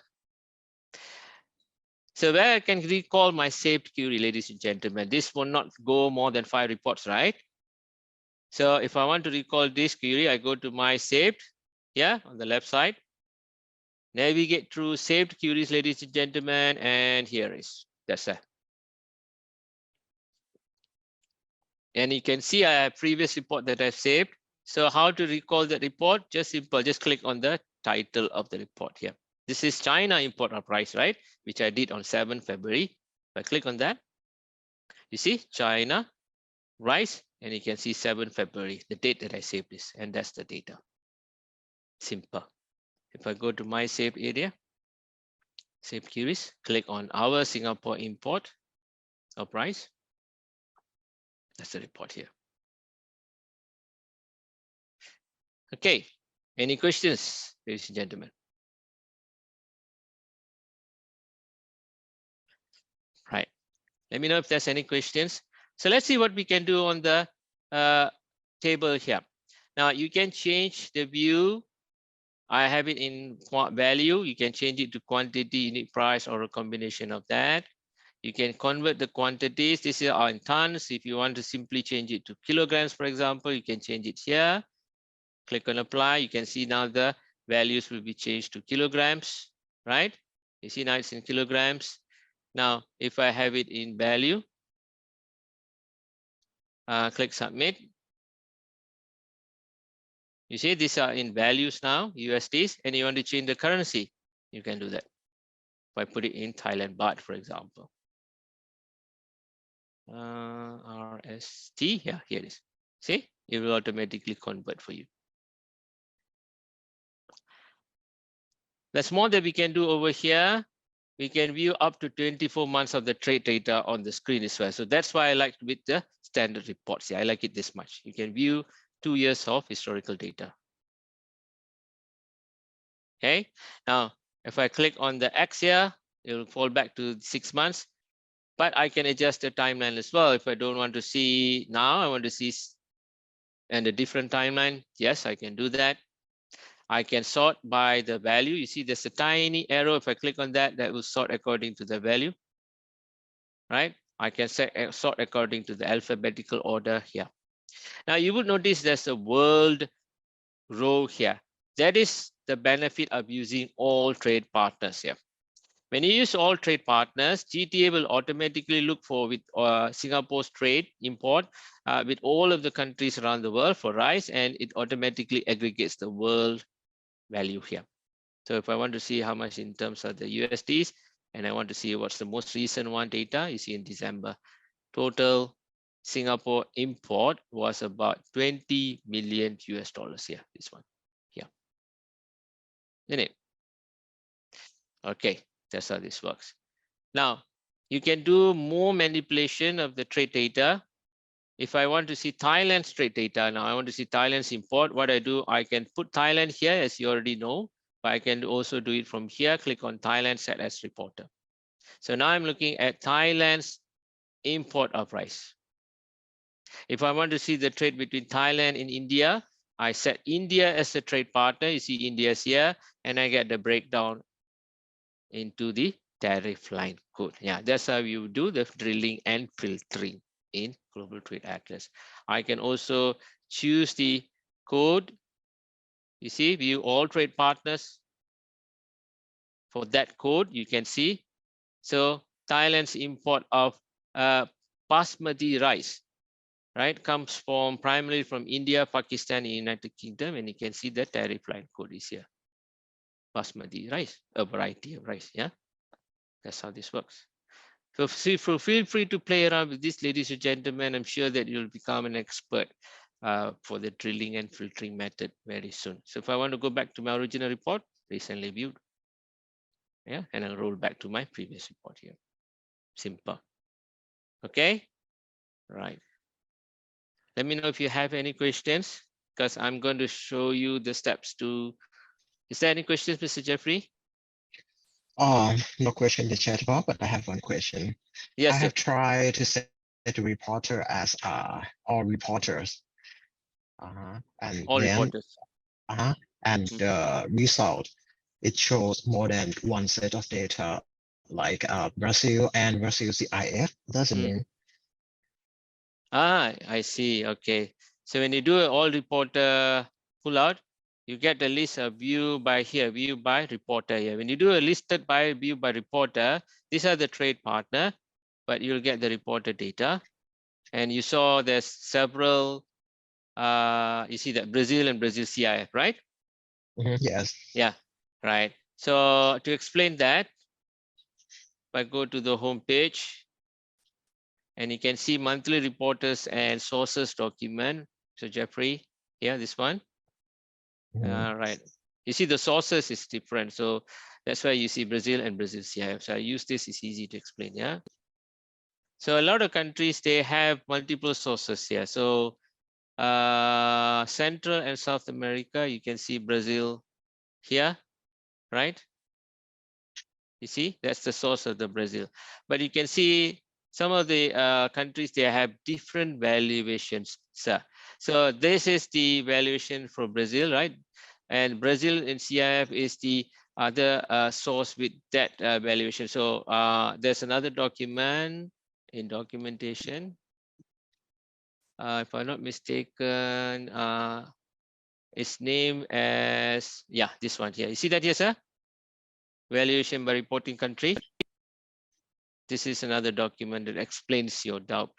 So where I can recall my saved query, ladies and gentlemen, this will not go more than 5 reports, right? So if I want to recall this query, I go to my saved here on the left side. Navigate through saved queries, ladies and gentlemen, and here is, that's it. And you can see I have previous report that I've saved. So how to recall the report? Just simple, just click on the title of the report here. This is China import of price, right? Which I did on 7 February. If I click on that, you see China rice, and you can see 7 February, the date that I saved this, and that's the data. Simple. If I go to my saved area, save queries, click on our Singapore import of price. That's the report here. Okay, any questions, ladies and gentlemen? Right, let me know if there's any questions. So let's see what we can do on the table here. Now you can change the view. I have it in value. You can change it to quantity, unit price, or a combination of that. You can convert the quantities. This is in tons. If you want to simply change it to kilograms, for example, you can change it here. Click on apply. You can see now the values will be changed to kilograms, right? You see now it's in kilograms. Now, if I have it in value, click submit. You see these are in values now, USDs, and you want to change the currency, you can do that. If I put it in Thailand baht, for example. RST, yeah, here it is. See, it will automatically convert for you. There's more that we can do over here. We can view up to 24 months of the trade data on the screen as well. So that's why I like with the standard reports. Yeah, I like it this much. You can view 2 years of historical data. Okay, now if I click on the X here, it will fall back to 6 months, but I can adjust the timeline as well. If I don't want to see now, I want to see and a different timeline. Yes, I can do that. I can sort by the value. You see there's a tiny arrow. If I click on that, that will sort according to the value, right? I can sort according to the alphabetical order here. Now you would notice there's a world row here. That is the benefit of using all trade partners here. When you use all trade partners, GTA will automatically look for with Singapore's trade import with all of the countries around the world for rice, and it automatically aggregates the world value here. So if I want to see how much in terms of the USDs, and I want to see what's the most recent one data, you see in December, total Singapore import was about 20 million US dollars here, this one here. Isn't it? Okay, that's how this works. Now, you can do more manipulation of the trade data. If I want to see Thailand's trade data, now I want to see Thailand's import, what I do, I can put Thailand here, as you already know, but I can also do it from here, click on Thailand, set as reporter. So now I'm looking at Thailand's import of rice. If I want to see the trade between Thailand and India, I set India as a trade partner. You see India's here, and I get the breakdown into the tariff line code. Yeah, that's how you do the drilling and filtering in Global Trade Atlas. I can also choose the code. You see, view all trade partners. For that code, you can see. So Thailand's import of basmati rice, right, comes from primarily from India, Pakistan, and United Kingdom, and you can see the tariff line code is here. Basmati rice, a variety of rice. Yeah, that's how this works. So feel free to play around with this, ladies and gentlemen. I'm sure that you'll become an expert for the drilling and filtering method very soon. So if I want to go back to my original report, recently viewed, yeah, and I'll roll back to my previous report here. Simple. Okay, right. Let me know if you have any questions, because I'm going to show you the steps to. Is there any questions, Mr. Jeffrey? No question in the chat box, but I have one question. Yes, I sir. have tried to set the reporter as all reporters. And All then reporters. and the result, it shows more than one set of data, like Brazil and Brazil CIF. Doesn't mean. I see. Okay. So when you do an all reporter pull out, you get the list of view by here, view by reporter here. When you do a listed by view by reporter, these are the trade partner, but you'll get the reporter data. And you saw there's several, you see that Brazil and Brazil CIF, right? Yes. Yeah, right. So to explain that, if I go to the home page, and you can see monthly reporters and sources document. So Jeffrey, here, this one. Right. You see the sources is different. So that's why you see Brazil and Brazil CIF. So I use this, it's easy to explain. Yeah. So a lot of countries, they have multiple sources here. So Central and South America, you can see Brazil here, right? You see, that's the source of the Brazil. But you can see some of the countries, they have different valuations. So this is the valuation for Brazil, right? And Brazil in CIF is the other source with that valuation. So there's another document in documentation. If I'm not mistaken, it's named as, yeah, this one here. You see that here, sir? Valuation by reporting country. This is another document that explains your doubt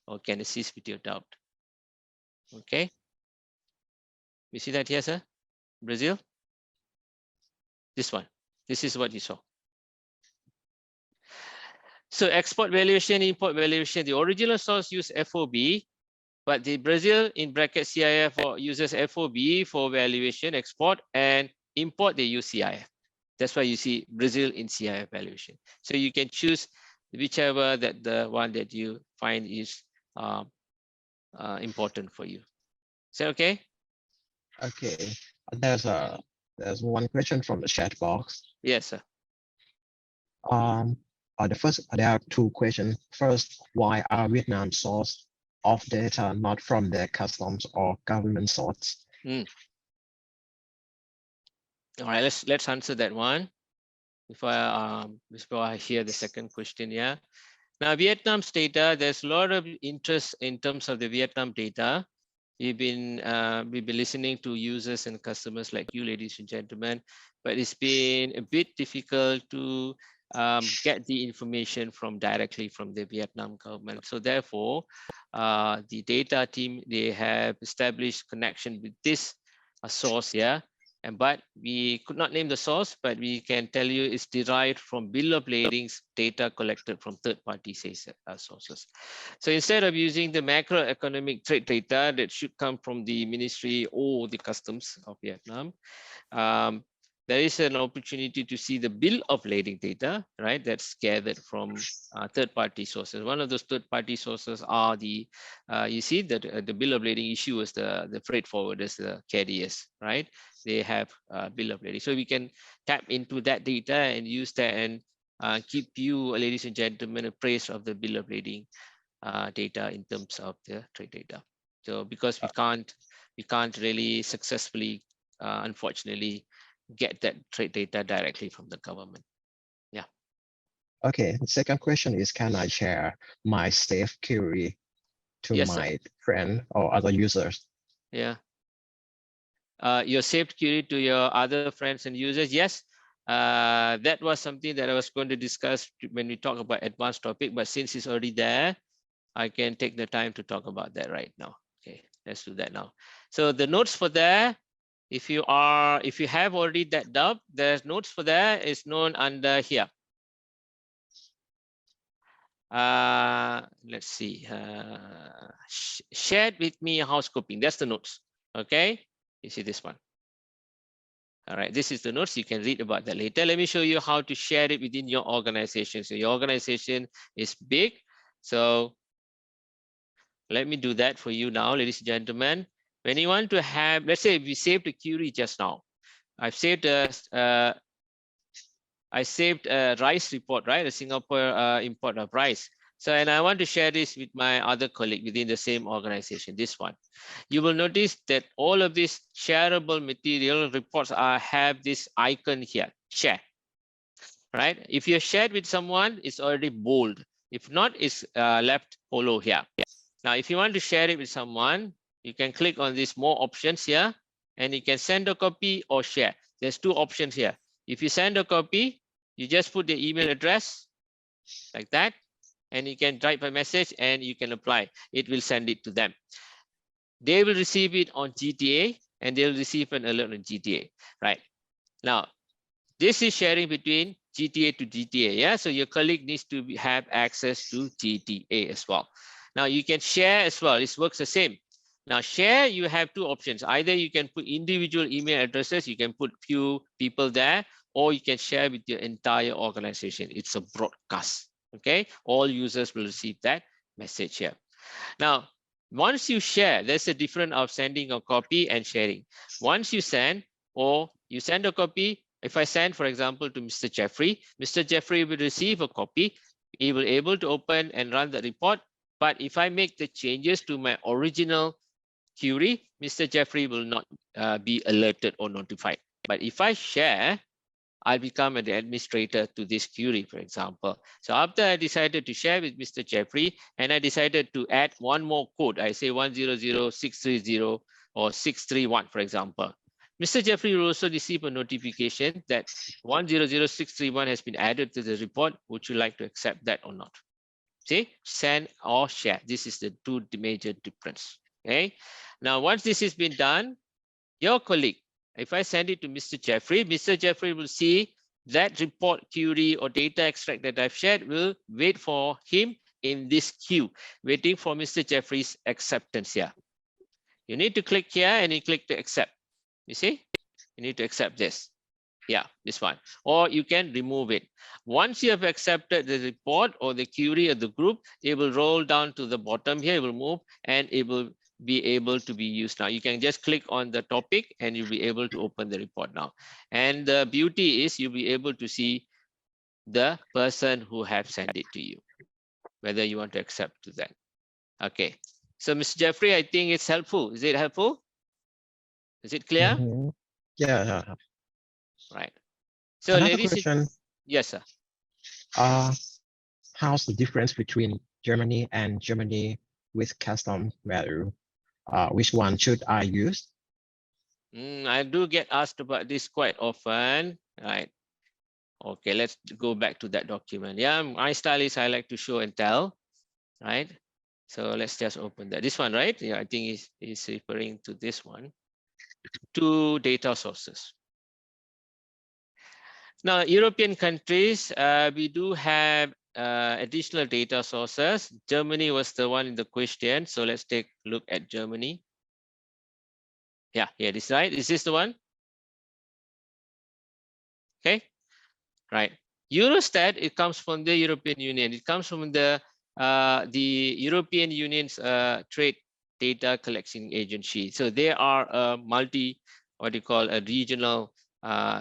or can assist with your doubt. Okay. You see that here, sir? Brazil. This one. This is what you saw. So export valuation, import valuation, the original source used FOB, But the Brazil in bracket CIF uses FOB for valuation, export, and import they use CIF. That's why you see Brazil in CIF valuation. So you can choose whichever that the one that you find is important for you. Is that okay? Okay. There's one question from the chat box. Yes, sir. There are two questions. First, why are Vietnam source of data not from their customs or government source? All right, let's answer that one before I hear the second question. Yeah. Now Vietnam's data, there's a lot of interest in terms of the Vietnam data. We've been listening to users and customers like you, ladies and gentlemen, but it's been a bit difficult to get the information directly from the Vietnam government. So therefore, the data team, they have established connection with this source here. But we could not name the source, but we can tell you it's derived from bill of ladings data collected from third-party sources. So instead of using the macroeconomic trade data that should come from the ministry or the customs of Vietnam, there is an opportunity to see the bill of lading data, right? That's gathered from third-party sources. One of those third-party sources are the, you see that the bill of lading issue is the freight forwarders, the carriers, right? They have bill of lading. So we can tap into that data and use that and keep you, ladies and gentlemen, appraised of the bill of lading data in terms of the trade data. So because we can't really successfully, unfortunately, get that trade data directly from the government. Yeah. Okay. The second question is, can I share my safe query to my friend or other users? Yeah. Your saved query to your other friends and users. Yes. That was something that I was going to discuss when we talk about advanced topic, but since it's already there, I can take the time to talk about that right now. Okay, let's do that now. So the notes for there, if you have already that up, there's notes for there is known under here. Let's see. Shared with me how scoping. That's the notes. Okay, you see this one. All right, this is the notes. You can read about that later. Let me show you how to share it within your organization. So your organization is big. So let me do that for you now, ladies and gentlemen. When you want to have, let's say we saved a query just now. I've saved a rice report, right? A Singapore import of rice. So, and I want to share this with my other colleague within the same organization, this one. You will notice that all of these shareable material reports have this icon here, share, right? If you're shared with someone, it's already bold. If not, it's left hollow here. Now, if you want to share it with someone, you can click on these more options here, and you can send a copy or share. There's two options here. If you send a copy, you just put the email address like that, and you can type a message and you can apply. It will send it to them. They will receive it on GTA, and they'll receive an alert on GTA, right? Now, this is sharing between GTA to GTA, yeah? So your colleague needs to have access to GTA as well. Now you can share as well. It works the same. Now share, you have two options. Either you can put individual email addresses, you can put few people there, or you can share with your entire organization. It's a broadcast, okay? All users will receive that message here. Now, once you share, there's a difference of sending a copy and sharing. Once you send, or you send a copy, if I send, for example, to Mr. Jeffrey will receive a copy. He will be able to open and run the report. But if I make the changes to my original query, Mr. Jeffrey will not be alerted or notified. But if I share, I'll become an administrator to this query, for example. So after I decided to share with Mr. Jeffrey, and I decided to add one more code, I say 100,630 or 631, for example. Mr. Jeffrey will also receive a notification that 100,631 has been added to the report. Would you like to accept that or not? See, send or share. This is the two major difference. Okay. Now, once this has been done, your colleague, if I send it to Mr. Jeffrey will see that report query or data extract that I've shared will wait for him in this queue, waiting for Mr. Jeffrey's acceptance here. You need to click here and you click to accept. You see, you need to accept this. Yeah, this one, or you can remove it. Once you have accepted the report or the query of the group, it will roll down to the bottom here, it will move and it will be able to be used now. You can just click on the topic and you'll be able to open the report now. And the beauty is you'll be able to see the person who have sent it to you, whether you want to accept to that. Okay, so Mr. Jeffrey, I think it's helpful. Is it helpful? Is it clear? Yeah. Right. So Another ladies, question. yes, sir. How's the difference between Germany and Germany with custom value? Which one should I use? I do get asked about this quite often, right? Okay, let's go back to that document. Yeah, my style is I like to show and tell, right? So let's just open that. This one, right? Yeah, I think is referring to this one. Two data sources. Now, European countries, we do have additional data sources. Germany was the one in the question. So let's take a look at Germany. Yeah, here this, right? Is this the one? Okay, right. Eurostat, it comes from the European Union. It comes from the European Union's trade data collection agency. So they are a a regional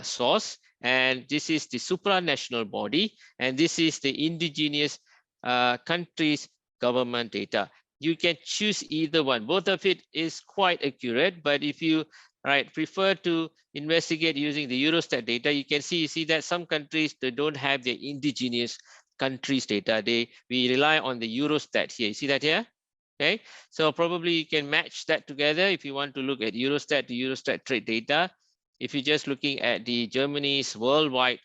source. And this is the supranational body. And this is the indigenous countries' government data. You can choose either one. Both of it is quite accurate. But if you prefer to investigate using the Eurostat data, you can see that some countries, they don't have their indigenous countries data. We rely on the Eurostat here. You see that here? Okay, so probably you can match that together if you want to look at Eurostat to Eurostat trade data. If you're just looking at the Germany's worldwide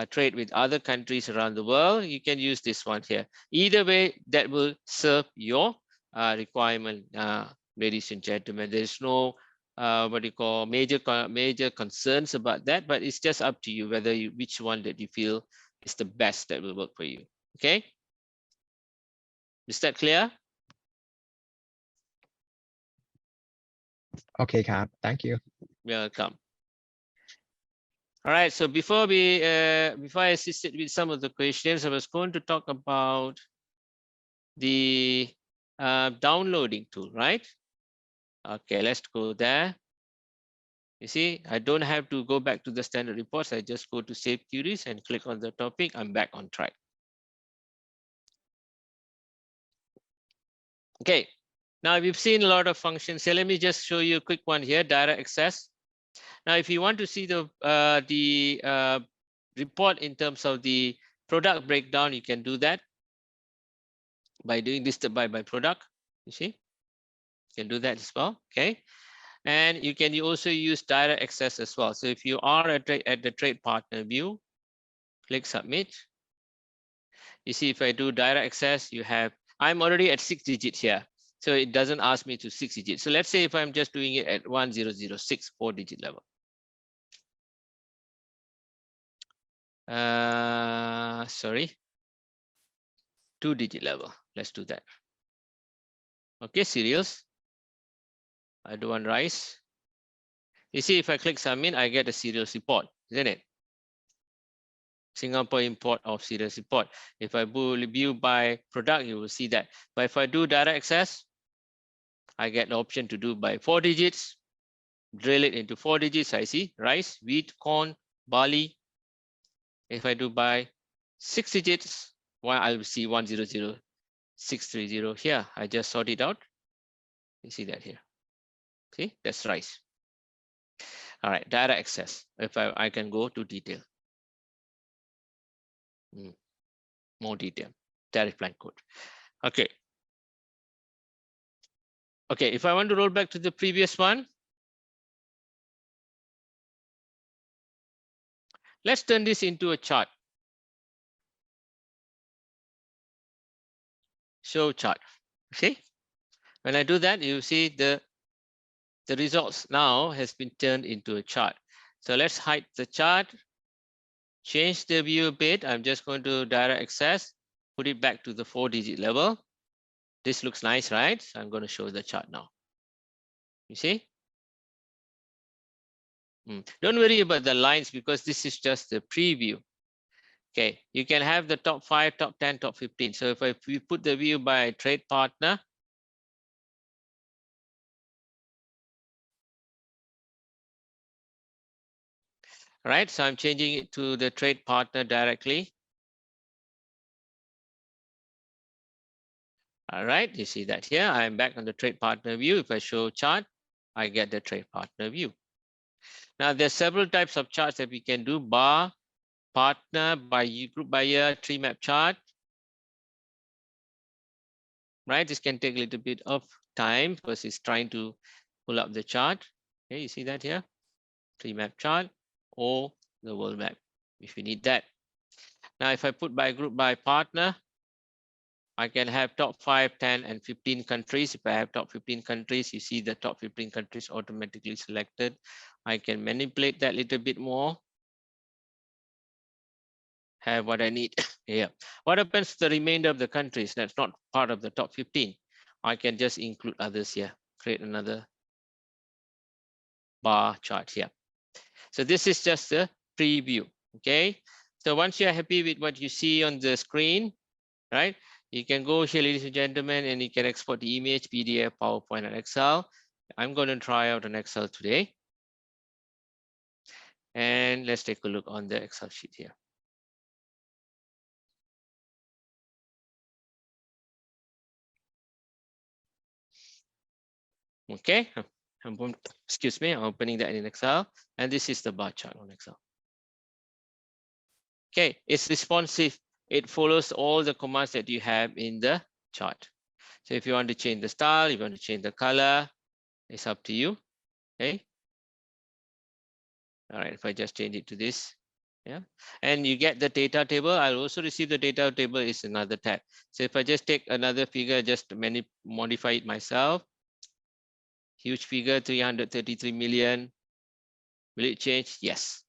trade with other countries around the world, you can use this one here. Either way, that will serve your requirement, ladies and gentlemen. There's no major concerns about that, but it's just up to you whether which one that you feel is the best that will work for you. Okay, is that clear? Okay, Cap. Thank you. Welcome. All right, so before I assisted with some of the questions, I was going to talk about the downloading tool, right? Okay, let's go there. You see, I don't have to go back to the standard reports. I just go to save queries and click on the topic. I'm back on track. Okay, now we've seen a lot of functions. So let me just show you a quick one here, direct access. Now, if you want to see the report in terms of the product breakdown, you can do that by doing this by product. You see, you can do that as well. Okay, and you can also use direct access as well. So if you are at the trade partner view, click submit. You see, if I do direct access, you have, I'm already at 6 digits here. So it doesn't ask me to 6 digits. So let's say if I'm just doing it at 1006, 4-digit level. Sorry, 2-digit level. Let's do that. Okay, cereals. I do one rice. You see, if I click submit, I get a cereals report, isn't it? Singapore import of cereals report. If I view by product, you will see that. But if I do direct access, I get the option to do by 4 digits, drill it into 4 digits. I see rice, wheat, corn, barley. If I do by 6 digits, I will see 100630 here. I just sort it out. You see that here. See, that's rice. All right, direct access. If I can go to detail. More detail, tariff plan code. Okay. Okay, if I want to roll back to the previous one, let's turn this into a chart. Show chart. See, when I do that, you see the results now has been turned into a chart. So let's hide the chart, change the view a bit. I'm just going to direct access, put it back to the 4-digit level. This looks nice, right? So I'm going to show the chart now. You see? Don't worry about the lines because this is just the preview. Okay, you can have the top 5, top 10, top 15. So if we put the view by trade partner, right? So I'm changing it to the trade partner directly. All right, you see that here. I'm back on the trade partner view. If I show chart, I get the trade partner view. Now there's several types of charts that we can do: bar, partner, by group by year, tree map chart. Right, this can take a little bit of time because it's trying to pull up the chart. Okay, you see that here, tree map chart or the world map if you need that. Now, if I put by group by partner, I can have top 5, 10, and 15 countries. If I have top 15 countries, you see the top 15 countries automatically selected. I can manipulate that a little bit more. Have what I need here. What happens to the remainder of the countries that's not part of the top 15? I can just include others here, create another bar chart here. So this is just a preview, okay? So once you're happy with what you see on the screen, right? You can go here, ladies and gentlemen, and you can export the image, PDF, PowerPoint, and Excel. I'm going to try out an Excel today. And let's take a look on the Excel sheet here. Okay, excuse me, I'm opening that in Excel. And this is the bar chart on Excel. Okay, it's responsive. It follows all the commands that you have in the chart. So if you want to change the style, if you want to change the color, it's up to you. Okay. All right, if I just change it to this, yeah, and you get the data table. I'll also receive the data table is another tab. So if I just take another figure, just modify it myself. Huge figure, 333 million. Will it change? Yes.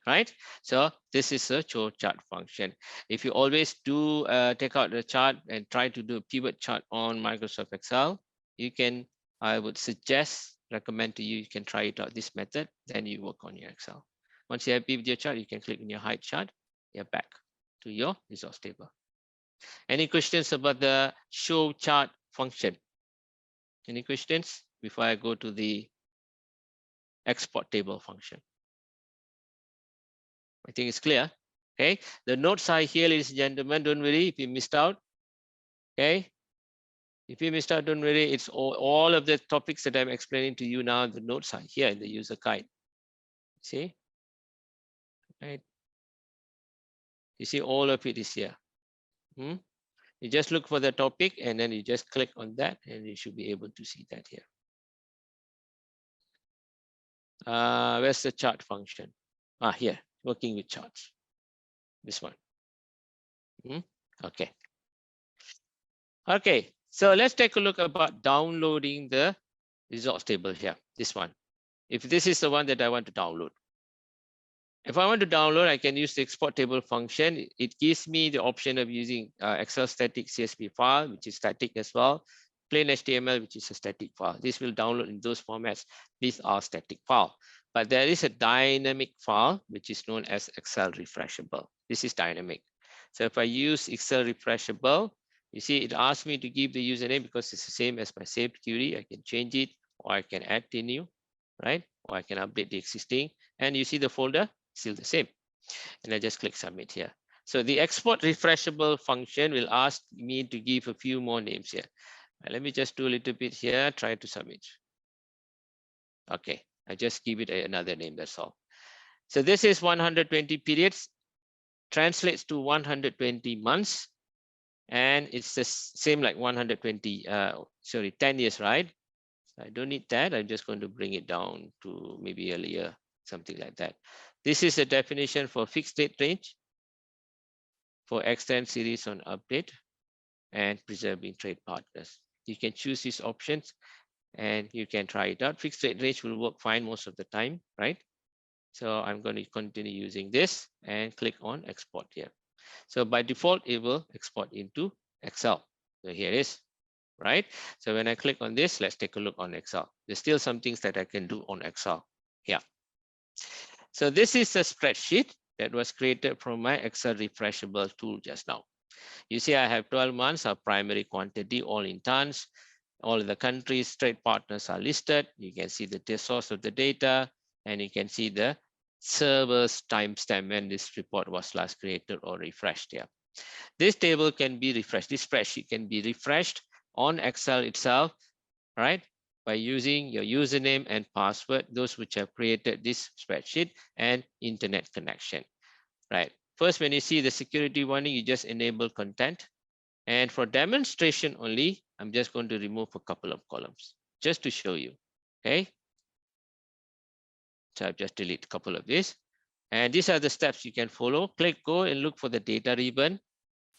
Right. So this is a show chart function. If you always do take out the chart and try to do a pivot chart on Microsoft Excel, you can, I would recommend to you, you can try it out this method, then you work on your Excel. Once you're happy with your chart, you can click on your hide chart. You're back to your resource table. Any questions about the show chart function? Any questions before I go to the export table function? I think it's clear. Okay, the notes are here, ladies and gentlemen. Don't worry if you missed out. Okay, if you missed out, don't worry. It's all of the topics that I'm explaining to you now. The notes are here in the user guide. See, right? You see, all of it is here. You just look for the topic and then you just click on that, and you should be able to see that here. Where's the chart function? Here, working with charts. This one. Okay. Okay, so let's take a look about downloading the results table here. This one. If this is the one that I want to download. If I want to download, I can use the export table function. It gives me the option of using Excel static CSV file, which is static as well. Plain HTML, which is a static file. This will download in those formats. These are static file. But there is a dynamic file, which is known as Excel refreshable. This is dynamic. So if I use Excel refreshable, you see it asks me to give the username because it's the same as my saved query. I can change it, or I can add the new, right? Or I can update the existing. And you see the folder, still the same. And I just click submit here. So the export refreshable function will ask me to give a few more names here. Let me just do a little bit here, try to submit. Okay, I just give it another name, that's all. So this is 120 periods, translates to 120 months. And it's the same like 10 years, right? I don't need that. I'm just going to bring it down to maybe a year, something like that. This is a definition for fixed date range, for extend series on update, and preserving trade partners. You can choose these options and you can try it out. Fixed date range will work fine most of the time, right? So I'm going to continue using this and click on export here. So by default, it will export into Excel. So here it is, right? So when I click on this, let's take a look on Excel. There's still some things that I can do on Excel here. So this is a spreadsheet that was created from my Excel refreshable tool just now. You see, I have 12 months of primary quantity, all in tons. All the countries, trade partners are listed. You can see the source of the data, and you can see the server's timestamp when this report was last created or refreshed here. This table can be refreshed. This spreadsheet can be refreshed on Excel itself, right? By using your username and password, those which have created this spreadsheet, and internet connection, right? First, when you see the security warning, you just enable content. And for demonstration only, I'm just going to remove a couple of columns just to show you, okay? So I've just deleted a couple of these. And these are the steps you can follow. Click go and look for the data ribbon.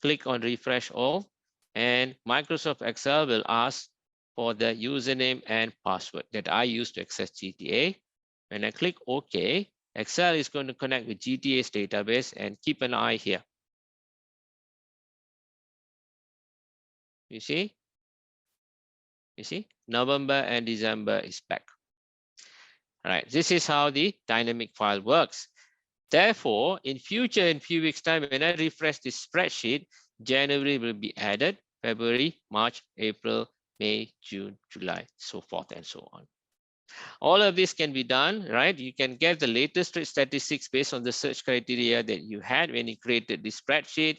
Click on refresh all. And Microsoft Excel will ask for the username and password that I use to access GTA. When I click OK, Excel is going to connect with GTA's database, and keep an eye here. You see, November and December is back. All right, this is how the dynamic file works. Therefore, in future, in few weeks time, when I refresh this spreadsheet, January will be added, February, March, April, May, June, July, so forth and so on. All of this can be done, right? You can get the latest trade statistics based on the search criteria that you had when you created this spreadsheet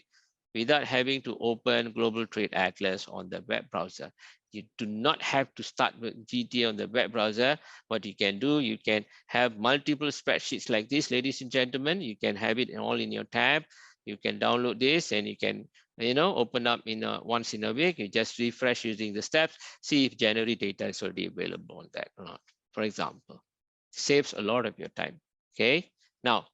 without having to open Global Trade Atlas on the web browser. You do not have to start with GTA on the web browser. What you can do, you can have multiple spreadsheets like this, ladies and gentlemen. You can have it all in your tab. You can download this and you can, open up once in a week. You just refresh using the steps, see if January data is already available on that or not. For example, saves a lot of your time. Okay. Now,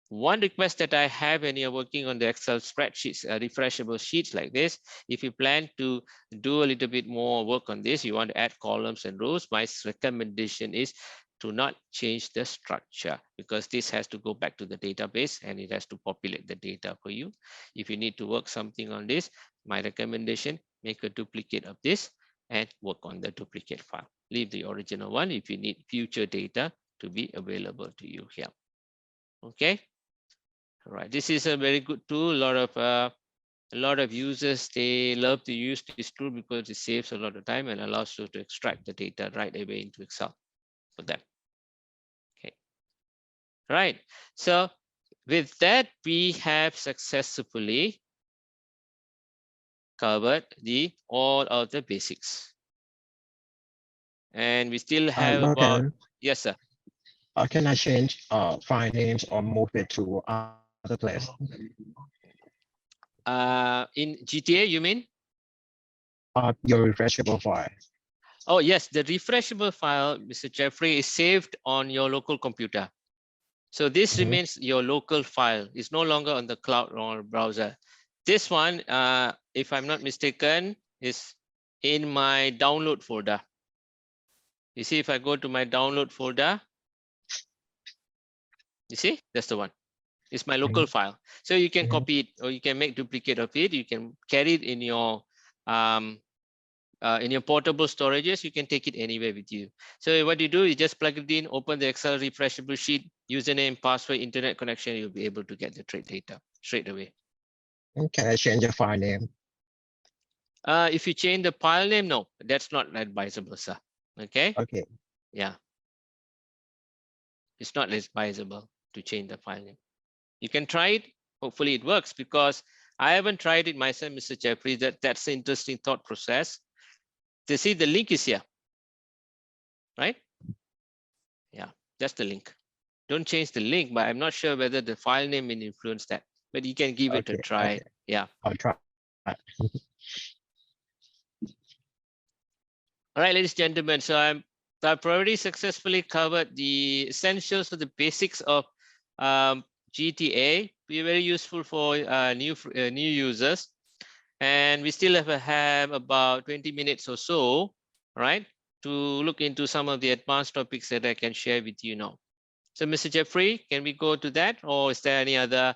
one request that I have when you're working on the Excel spreadsheets, refreshable sheets like this, if you plan to do a little bit more work on this, you want to add columns and rows, my recommendation is to not change the structure, because this has to go back to the database and it has to populate the data for you. If you need to work something on this, my recommendation, make a duplicate of this and work on the duplicate file. Leave the original one if you need future data to be available to you here. Okay. All right, this is a very good tool. A lot of users, they love to use this tool because it saves a lot of time and allows you to extract the data right away into Excel for them. Okay. All right. So with that, we have successfully covered all of the basics. And we still have about, yes, sir. Can I change file names or move it to other place? In GTA, you mean? Your refreshable file. Oh, yes, the refreshable file, Mr. Jeffrey, is saved on your local computer. So this remains your local file. It's no longer on the cloud or browser. This one, if I'm not mistaken, is in my download folder. You see, if I go to my download folder, you see, that's the one. It's my local file. So you can copy it or you can make duplicate of it. You can carry it in your portable storages. You can take it anywhere with you. So what you do is just plug it in, open the Excel refreshable sheet, username, password, internet connection. You'll be able to get the trade data straight away. Can I change the file name? If you change the file name, no, that's not advisable, sir. Okay. Okay. Yeah. It's not advisable to change the file name. You can try it. Hopefully it works, because I haven't tried it myself, Mr. Jeffrey. That's an interesting thought process. To see, the link is here, right? Yeah, that's the link. Don't change the link, but I'm not sure whether the file name will influence that, but you can give it a try. Okay. Yeah. I'll try. All right, ladies and gentlemen. So I've already successfully covered the essentials of the basics of GTA. Be very useful for new users. And we still have about 20 minutes or so, right, to look into some of the advanced topics that I can share with you now. So, Mr. Jeffrey, can we go to that, or is there any other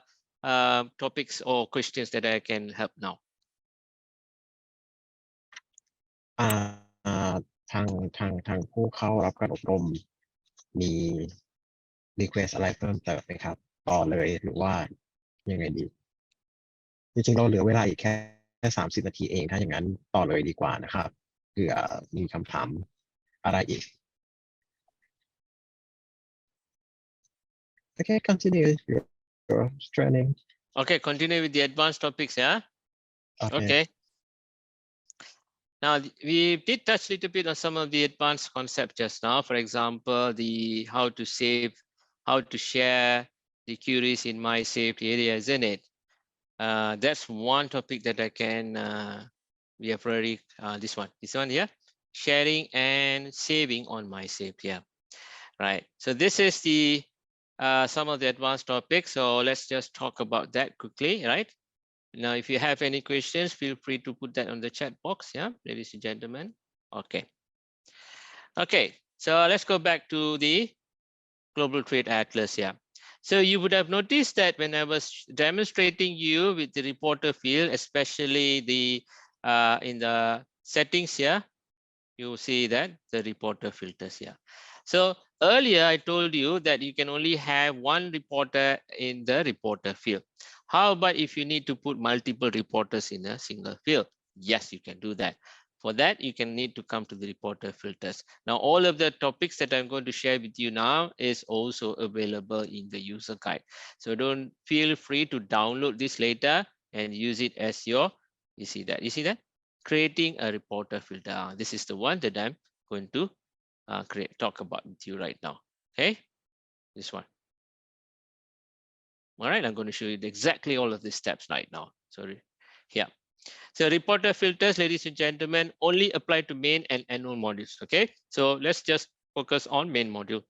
topics or questions that I can help now? ทางผู้เข้ารับการอบรมมี request อะไรเพิ่มเติมไหมครับต่อเลยหรือว่ายังไงดีจริงๆเราเหลือเวลาอีกแค่30 นาทีเองถ้าอย่างนั้นต่อเลยดีกว่านะครับเผื่อมีคำถามอะไรอีก Okay, continue your training. Okay, continue with the advanced topics, yeah? Okay. Okay. Now, we did touch a little bit on some of the advanced concepts just now. For example, the how to save, how to share the queries in my saved area, isn't it? That's one topic that I can, we have already, this one here, sharing and saving on my saved here, right? So this is the, some of the advanced topics. So let's just talk about that quickly, right? Now, if you have any questions, feel free to put that on the chat box, yeah, ladies and gentlemen. Okay. Okay, so let's go back to the Global Trade Atlas, yeah. So you would have noticed that when I was demonstrating you with the reporter field, especially the in the settings here, you see that the reporter filters here. So earlier I told you that you can only have one reporter in the reporter field. How about if you need to put multiple reporters in a single field? Yes, you can do that. For that, you can need to come to the reporter filters. Now, all of the topics that I'm going to share with you now is also available in the user guide. So don't feel free to download this later and use it as your, you see that? Creating a reporter filter. This is the one that I'm going to talk about with you right now. Okay, this one. All right, I'm going to show you exactly all of these steps right now. Sorry, here. So reporter filters, ladies and gentlemen, only apply to main and annual modules. Okay, so let's just focus on main module.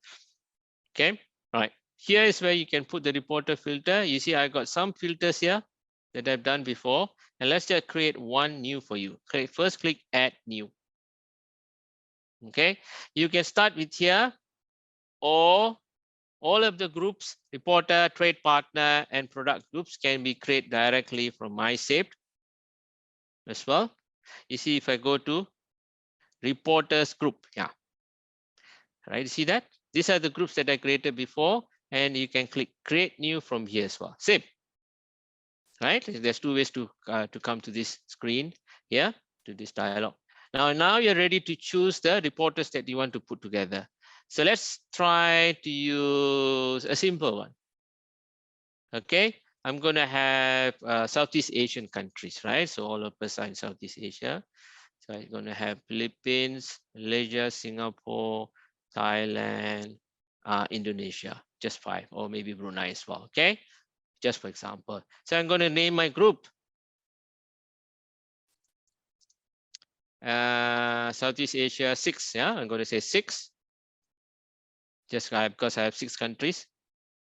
Okay, all right. Here is where you can put the reporter filter. You see, I got some filters here that I've done before, and let's just create one new for you. Okay, first click add new. Okay, you can start with here, or all of the groups, reporter, trade partner, and product groups can be created directly from my saved as well. You see, if I go to reporters group, yeah, right, you see that? These are the groups that I created before, and you can click create new from here as well. Same, right? There's two ways to come to this screen here, to this dialog. Now you're ready to choose the reporters that you want to put together. So let's try to use a simple one. Okay, I'm going to have Southeast Asian countries, right? So all of us are in Southeast Asia. So I'm going to have Philippines, Malaysia, Singapore, Thailand, Indonesia, just 5, or maybe Brunei as well. Okay, just for example. So I'm going to name my group Southeast Asia 6. Yeah, I'm going to say 6. Just because I have 6 countries.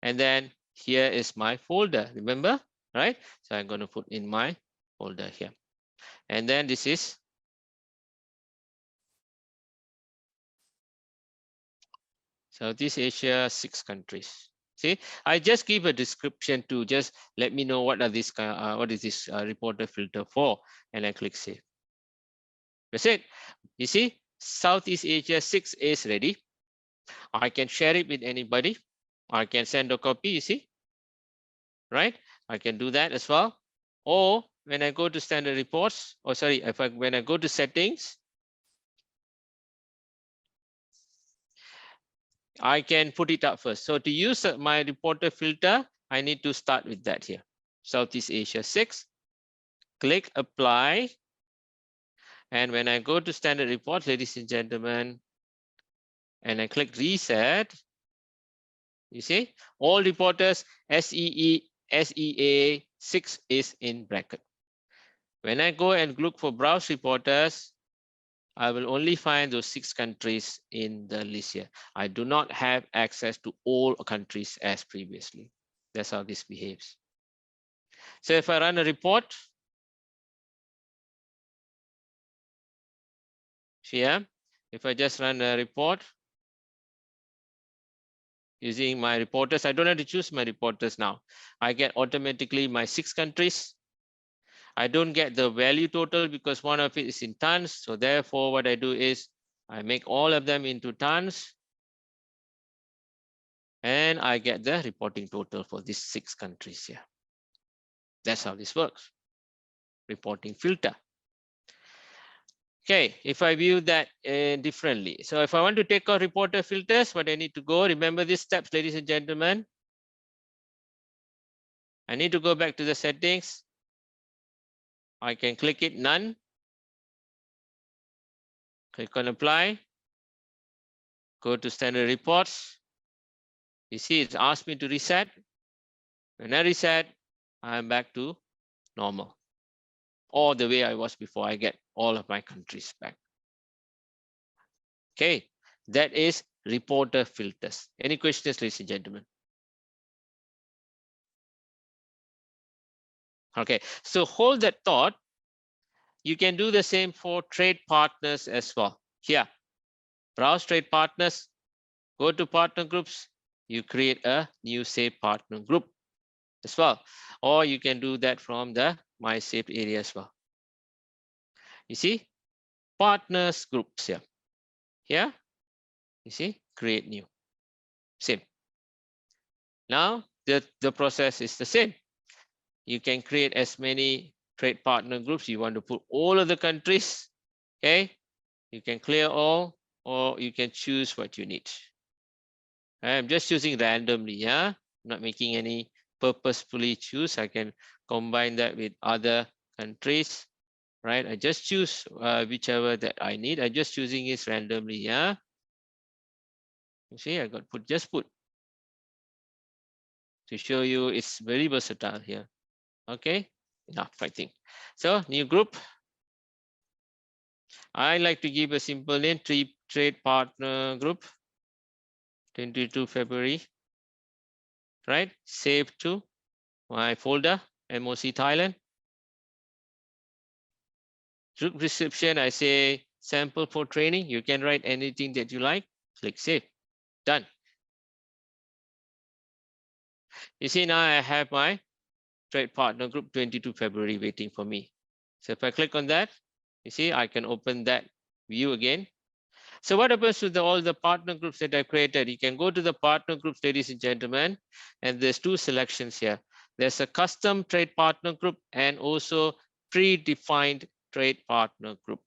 And then here is my folder, remember, right? So I'm going to put in my folder here. And then this is Southeast Asia 6 countries. See, I just give a description to just let me know what are this what is this reporter filter for, and I click save. That's it. You see, Southeast Asia 6 is ready. I can share it with anybody. I can send a copy, you see, right? I can do that as well. Or when I go to standard reports, or sorry, when I go to settings, I can put it up first. So to use my reporter filter, I need to start with that here. Southeast Asia 6, click apply. And when I go to standard reports, ladies and gentlemen, and I click reset, you see, all reporters SEA 6 is in bracket. When I go and look for browse reporters, I will only find those 6 countries in the list here. I do not have access to all countries as previously. That's how this behaves. So if I run a report here, if I just run a report, using my reporters. I don't have to choose my reporters now. I get automatically my 6 countries. I don't get the value total because one of it is in tons. So therefore, what I do is I make all of them into tons. And I get the reporting total for these 6 countries here. That's how this works. Reporting filter. Okay, if I view that differently. So if I want to take out reporter filters, what I need to go, remember these steps, ladies and gentlemen. I need to go back to the settings. I can click it, none. Click on apply. Go to standard reports. You see, it's asked me to reset. When I reset, I'm back to normal. Or the way I was before, I get all of my countries back. Okay, that is reporter filters. Any questions, ladies and gentlemen? Okay, so hold that thought. You can do the same for trade partners as well. Here, browse trade partners, go to partner groups, you create a new save partner group as well. Or you can do that from the my saved area as well. You see, partners groups here. Here, you see, create new, same. Now, the process is the same. You can create as many trade partner groups. You want to put all of the countries, okay? You can clear all, or you can choose what you need. I'm just choosing randomly, yeah? I'm not making any purposefully choose. I can combine that with other countries, right? I just choose whichever that I need. I'm just choosing it randomly, yeah? You see, I got put, just put to show you it's very versatile here. Okay, enough, I think. So new group. I like to give a simple name, trade partner group, 22 February, right? Save to my folder, MOC Thailand. Group description, I say sample for training. You can write anything that you like. Click save, done. You see now I have my trade partner group 22 February waiting for me. So if I click on that, you see I can open that view again. So what happens to all the partner groups that I created? You can go to the partner groups, ladies and gentlemen, and there's 2 selections here. There's a custom trade partner group and also predefined trade partner group.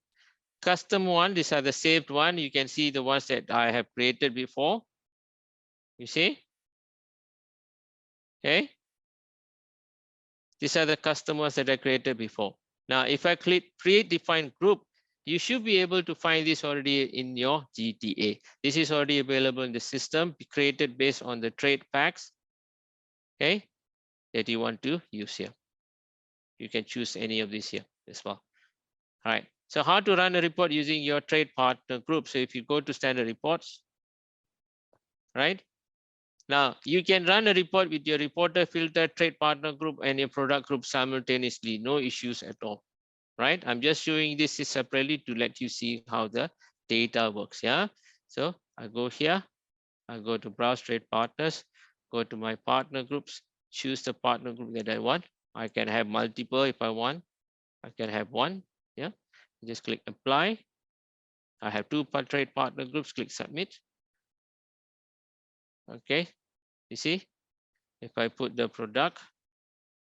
Custom one, these are the saved one. You can see the ones that I have created before. You see? Okay. These are the custom ones that I created before. Now, if I click predefined group, you should be able to find this already in your GTA. This is already available in the system, created based on the trade packs, okay, that you want to use here. You can choose any of these here as well. All right. So how to run a report using your trade partner group? So if you go to standard reports, right? Now you can run a report with your reporter filter, trade partner group, and your product group simultaneously, no issues at all. Right? I'm just showing this separately to let you see how the data works. Yeah. So I go here, I go to browse trade partners, go to my partner groups, choose the partner group that I want. I can have multiple if I want. I can have one. Yeah. Just click apply. I have 2 trade partner groups, click submit. Okay. You see, if I put the product,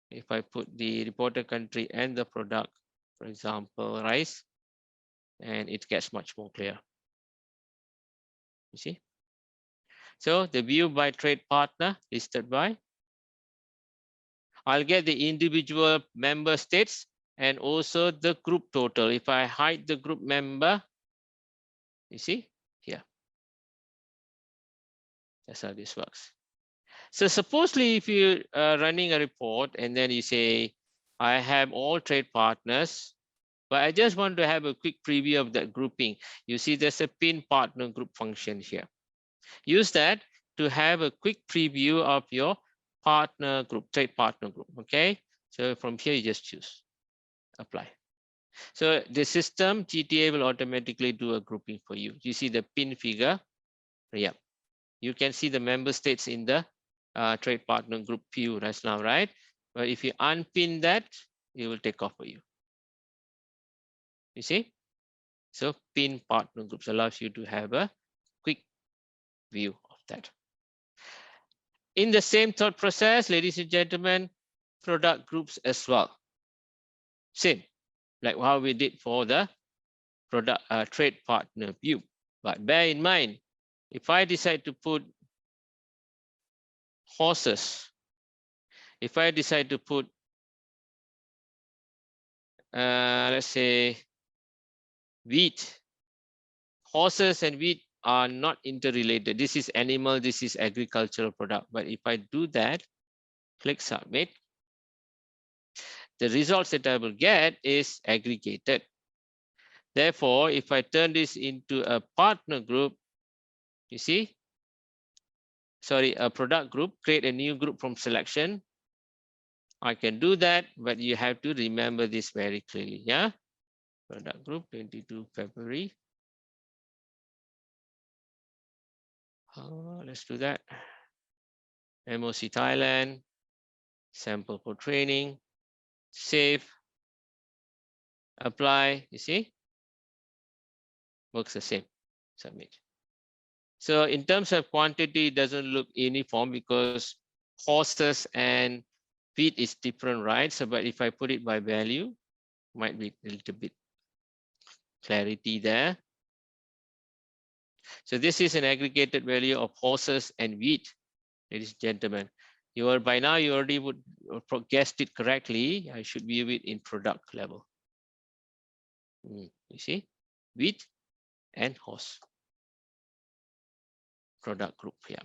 if I put the reporter country and the product, for example, rice, and it gets much more clear. You see? So the view by trade partner listed by, I'll get the individual member states and also the group total. If I hide the group member, you see here. That's how this works. So supposedly if you are running a report and then you say, I have all trade partners, but I just want to have a quick preview of that grouping. You see there's a pin partner group function here. Use that to have a quick preview of your partner group, trade partner group, okay? So from here, you just choose, apply. So the system, GTA will automatically do a grouping for you. You see the pin figure, yeah. you can see the member states in the trade partner group view right now, right? But if you unpin that, it will take off for you. You see? So pin partner groups allows you to have a quick view of that. In the same thought process, ladies and gentlemen, product groups as well. Same, like how we did for the product trade partner view. But bear in mind, if I decide to put horses, if I decide to put, let's say, wheat, horses and wheat are not interrelated. This is animal, this is agricultural product. But if I do that, click submit, the results that I will get is aggregated. Therefore, if I turn this into a partner group, you see, sorry, a product group, create a new group from selection. I can do that, but you have to remember this very clearly, yeah? Product group 22 February. Let's do that. MOC Thailand, sample for training, save, apply, you see? Works the same, submit. So in terms of quantity, it doesn't look uniform because horses and wheat is different, right? So, but if I put it by value, might be a little bit clarity there. So this is an aggregated value of horses and wheat, ladies and gentlemen. You are by now, you already would guessed it correctly. I should view it in product level. You see, wheat and horse. Product group here.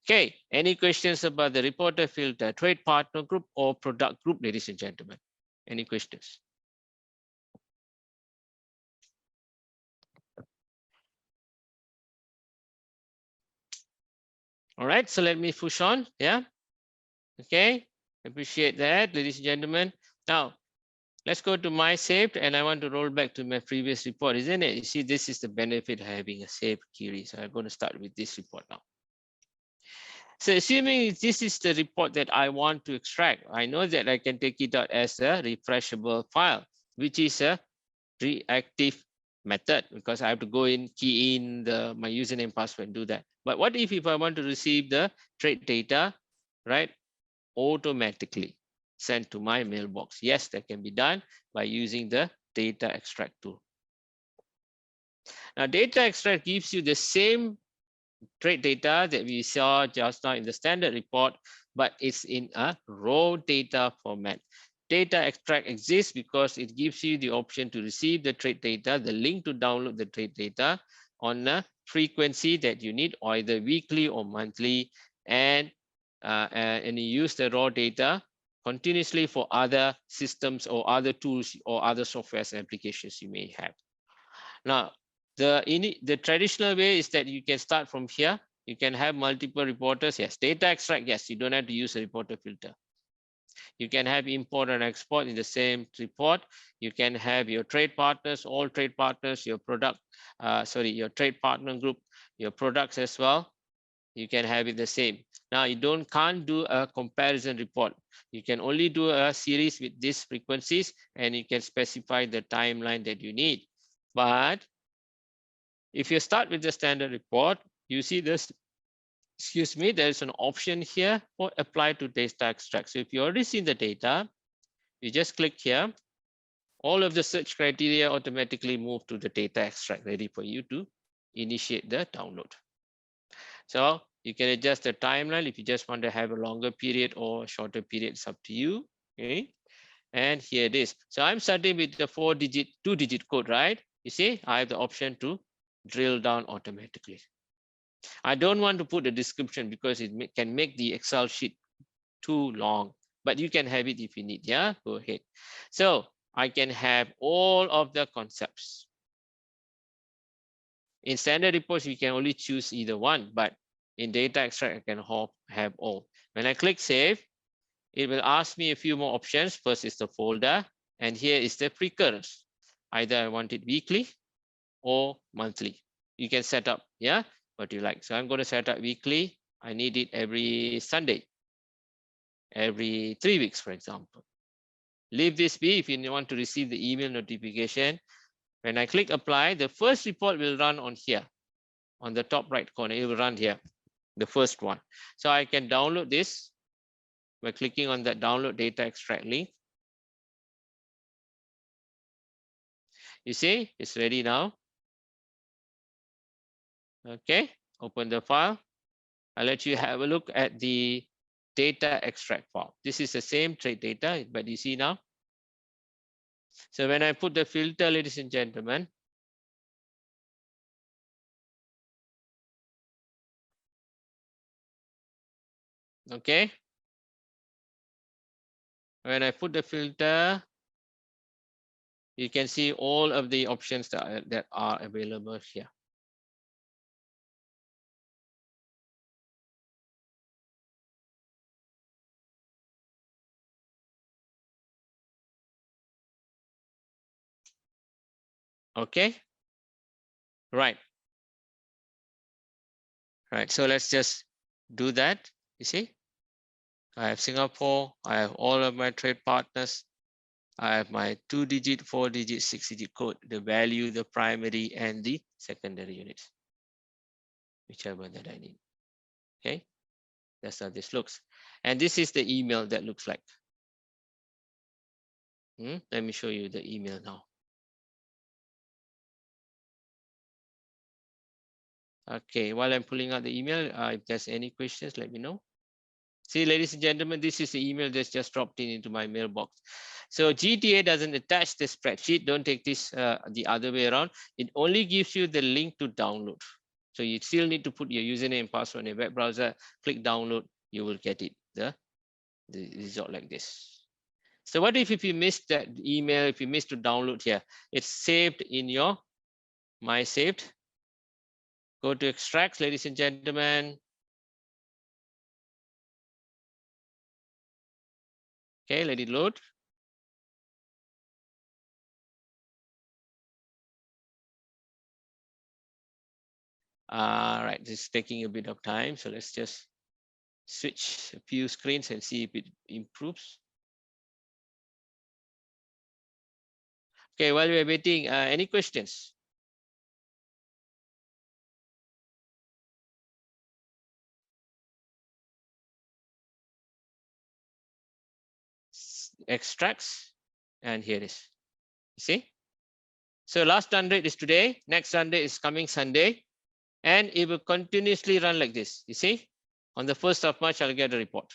Okay, any questions about the reporter filter, trade partner group or product group, ladies and gentlemen? Any questions? All right, so let me push on. Yeah. Okay, appreciate that, ladies and gentlemen. Now, let's go to my saved, and I want to roll back to my previous report, isn't it? You see, this is the benefit of having a saved query. So I'm going to start with this report now. So assuming this is the report that I want to extract, I know that I can take it out as a refreshable file, which is a reactive method because I have to go in, key in my username, password, and do that. But what if I want to receive the trade data, right, automatically sent to my mailbox? Yes, that can be done by using the data extract tool. Now, data extract gives you the same trade data that we saw just now in the standard report, but it's in a raw data format. Data extract exists because it gives you the option to receive the trade data, the link to download the trade data on a frequency that you need, either weekly or monthly, and you use the raw data continuously for other systems or other tools or other softwares and applications you may have. Now, the traditional way is that you can start from here. You can have multiple reporters. Yes, data extract. Yes, you don't have to use a reporter filter. You can have import and export in the same report. You can have your trade partners, all trade partners, your product, your trade partner group, your products as well. You can have it the same. Now you can't do a comparison report. You can only do a series with these frequencies, and you can specify the timeline that you need. But if you start with the standard report, you see this, excuse me, there's an option here for apply to data extract. So if you already seen the data, you just click here. All of the search criteria automatically move to the data extract, ready for you to initiate the download. So you can adjust the timeline if you just want to have a longer period or a shorter period, it's up to you. Okay. And here it is. So I'm starting with the 2-digit code, right? You see, I have the option to drill down automatically. I don't want to put a description because it can make the Excel sheet too long, but you can have it if you need. Yeah, go ahead. So I can have all of the concepts. In standard reports, you can only choose either one, but in data extract, I can have all. When I click save, it will ask me a few more options. First is the folder, and here is the precurrence. Either I want it weekly or monthly. You can set up, yeah? what you like. So I'm going to set up weekly. I need it every Sunday, every 3 weeks, for example. Leave this be if you want to receive the email notification. When I click apply, the first report will run on here, on the top right corner. It will run here, the first one. So I can download this by clicking on that download data extract link. You see, it's ready now. Okay, open the file. I'll let you have a look at the data extract file. This is the same trade data, but you see now. So when I put the filter, ladies and gentlemen, okay. When I put the filter, you can see all of the options that are available here. Okay, right. Right, so let's just do that. You see, I have Singapore, I have all of my trade partners, I have my 2-digit, 4-digit, 6-digit code, the value, the primary, and the secondary units, whichever that I need. Okay, that's how this looks. And this is the email that looks like. Let me show you the email now. Okay, while I'm pulling out the email, if there's any questions, let me know. See, ladies and gentlemen, this is the email that's just dropped into my mailbox. So GTA doesn't attach the spreadsheet. Don't take this the other way around. It only gives you the link to download. So you still need to put your username and password in a web browser, click download, you will get it, the result like this. So what if you missed that email, if you missed to download here, it's saved in your My Saved. Go to extracts, ladies and gentlemen. Okay, let it load. All right, this is taking a bit of time, so let's just switch a few screens and see if it improves. Okay, while we're waiting, any questions? Extracts, and here it is. You see? So last run date is today, next Sunday is coming Sunday, and it will continuously run like this. You see? On the 1st of March, I'll get a report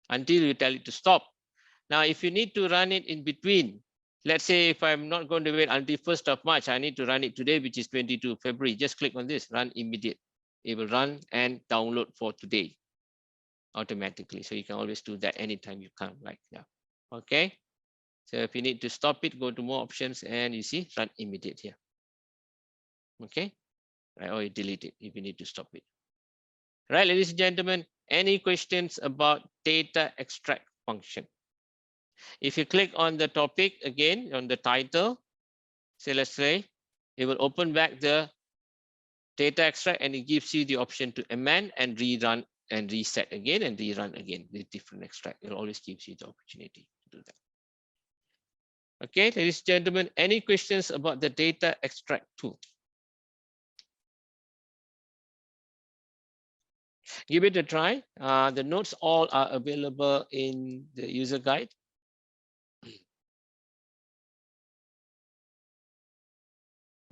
until you tell it to stop. Now, if you need to run it in between, let's say if I'm not going to wait until 1st of March, I need to run it today, which is 22 February. Just click on this, run immediate. It will run and download for today automatically. So you can always do that anytime you come like that. Okay. So if you need to stop it, go to more options and you see run immediate here. Okay. Right, or you delete it if you need to stop it. Right, ladies and gentlemen, any questions about data extract function? If you click on the topic again on the title, say let's say it will open back the data extract and it gives you the option to amend and rerun and reset again and rerun again with different extract. It always gives you the opportunity to do that. Okay, ladies and gentlemen, any questions about the data extract tool? Give it a try. The notes all are available in the user guide.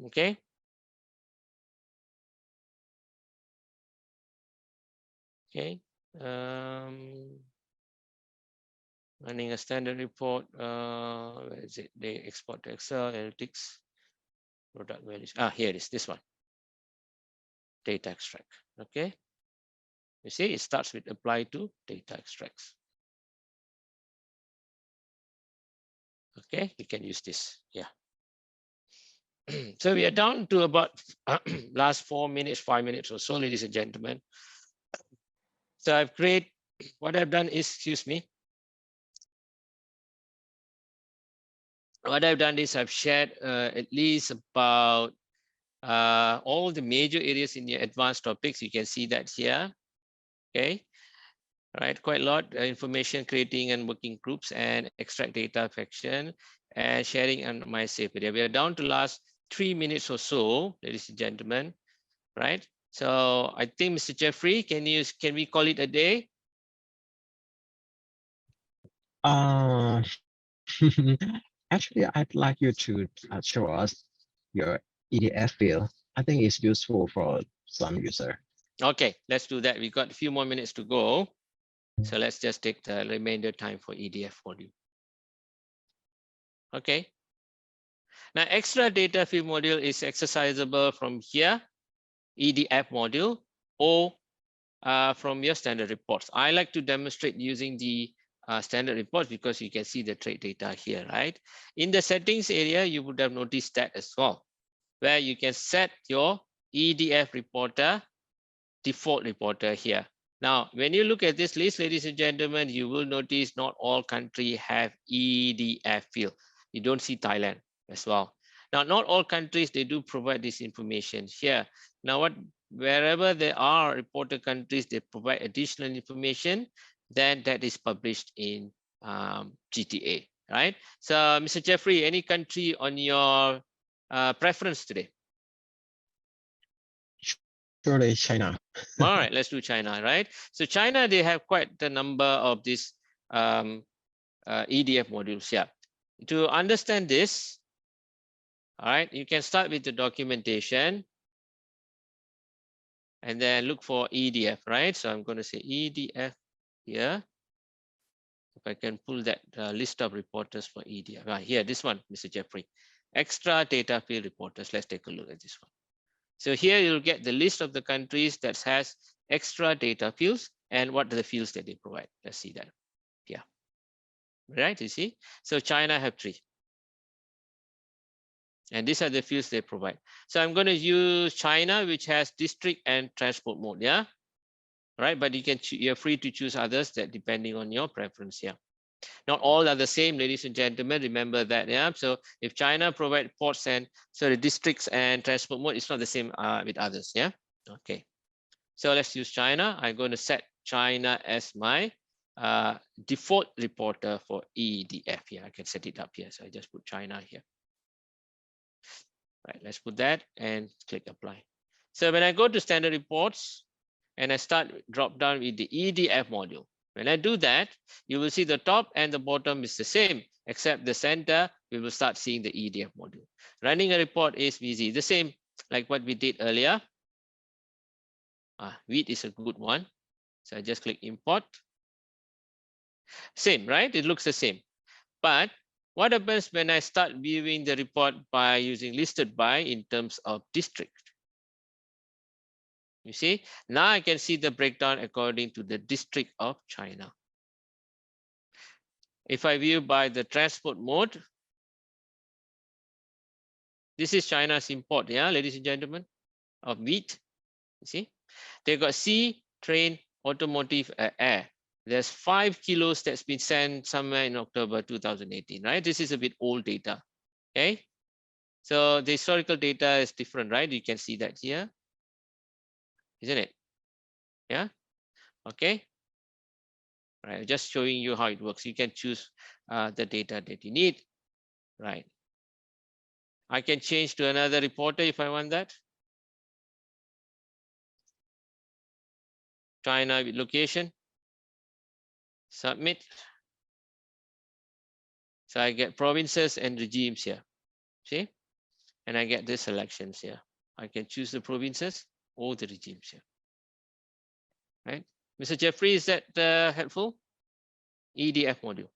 Okay. Okay. Running a standard report. Where is it? They export to Excel, analytics, product values. Here it is, this one. Data extract. Okay. You see, it starts with apply to data extracts. Okay, you can use this. Yeah. So we are down to about last 4 minutes, 5 minutes or so, ladies and gentlemen. So I've created, what I've done is, excuse me. What I've done is I've shared at least about all the major areas in your advanced topics. You can see that here. Okay. Right, quite a lot information creating and working groups and extract data section and sharing on my safe area. We are down to last 3 minutes or so, ladies and gentlemen. Right. So I think Mr. Jeffrey, can we call it a day? Actually, I'd like you to show us your EDF field. I think it's useful for some user. Okay, let's do that. We got a few more minutes to go. So let's just take the remainder time for EDF module. Okay. Now, extra data field module is exercisable from here, EDF module, or from your standard reports. I like to demonstrate using the standard reports because you can see the trade data here, right? In the settings area, you would have noticed that as well, where you can set your EDF reporter, default reporter here. Now, when you look at this list, ladies and gentlemen, you will notice not all countries have EDF field. You don't see Thailand as well. Now, not all countries, they do provide this information here. Now, wherever there are reported countries, they provide additional information, then that is published in GTA, right? So, Mr. Jeffrey, any country on your preference today? Surely China. All right, let's do China, right? So China, they have quite the number of these EDF modules here. To understand this, all right, you can start with the documentation and then look for EDF, right? So I'm going to say EDF here. If I can pull that list of reporters for EDF. Right here, this one, Mr. Jeffrey. Extra data field reporters. Let's take a look at this one. So here you'll get the list of the countries that has extra data fields and what are the fields that they provide. Let's see that. Yeah. Right, you see? So China have 3. And these are the fields they provide. So I'm going to use China, which has district and transport mode. Yeah. Right. But you're free to choose others that depending on your preference here. Not all are the same, ladies and gentlemen. Remember that. Yeah. So if China provide ports and districts and transport mode, it's not the same with others. Yeah. Okay. So let's use China. I'm going to set China as my default reporter for EDF here. I can set it up here. So I just put China here. Right. Let's put that and click apply. So when I go to standard reports and I start drop down with the EDF module. When I do that, you will see the top and the bottom is the same, except the center, we will start seeing the EDF module. Running a report is easy, the same like what we did earlier. Wheat is a good one. So I just click import. Same, right? It looks the same. But what happens when I start viewing the report by using listed by in terms of district? You see, now I can see the breakdown according to the district of China. If I view by the transport mode, this is China's import, yeah, ladies and gentlemen, of wheat. You see, they got sea, train, automotive, air. There's 5 kilos that's been sent somewhere in October 2018, right? This is a bit old data, okay? So the historical data is different, right? You can see that here, isn't it? Yeah, okay. Right, just showing you how it works. You can choose the data that you need, right? I can change to another reporter if I want that. China with location, submit. So I get provinces and regimes here, see? And I get the selections here. I can choose the provinces or the regimes here, right? Mr. Jeffrey, is that helpful? EDF module.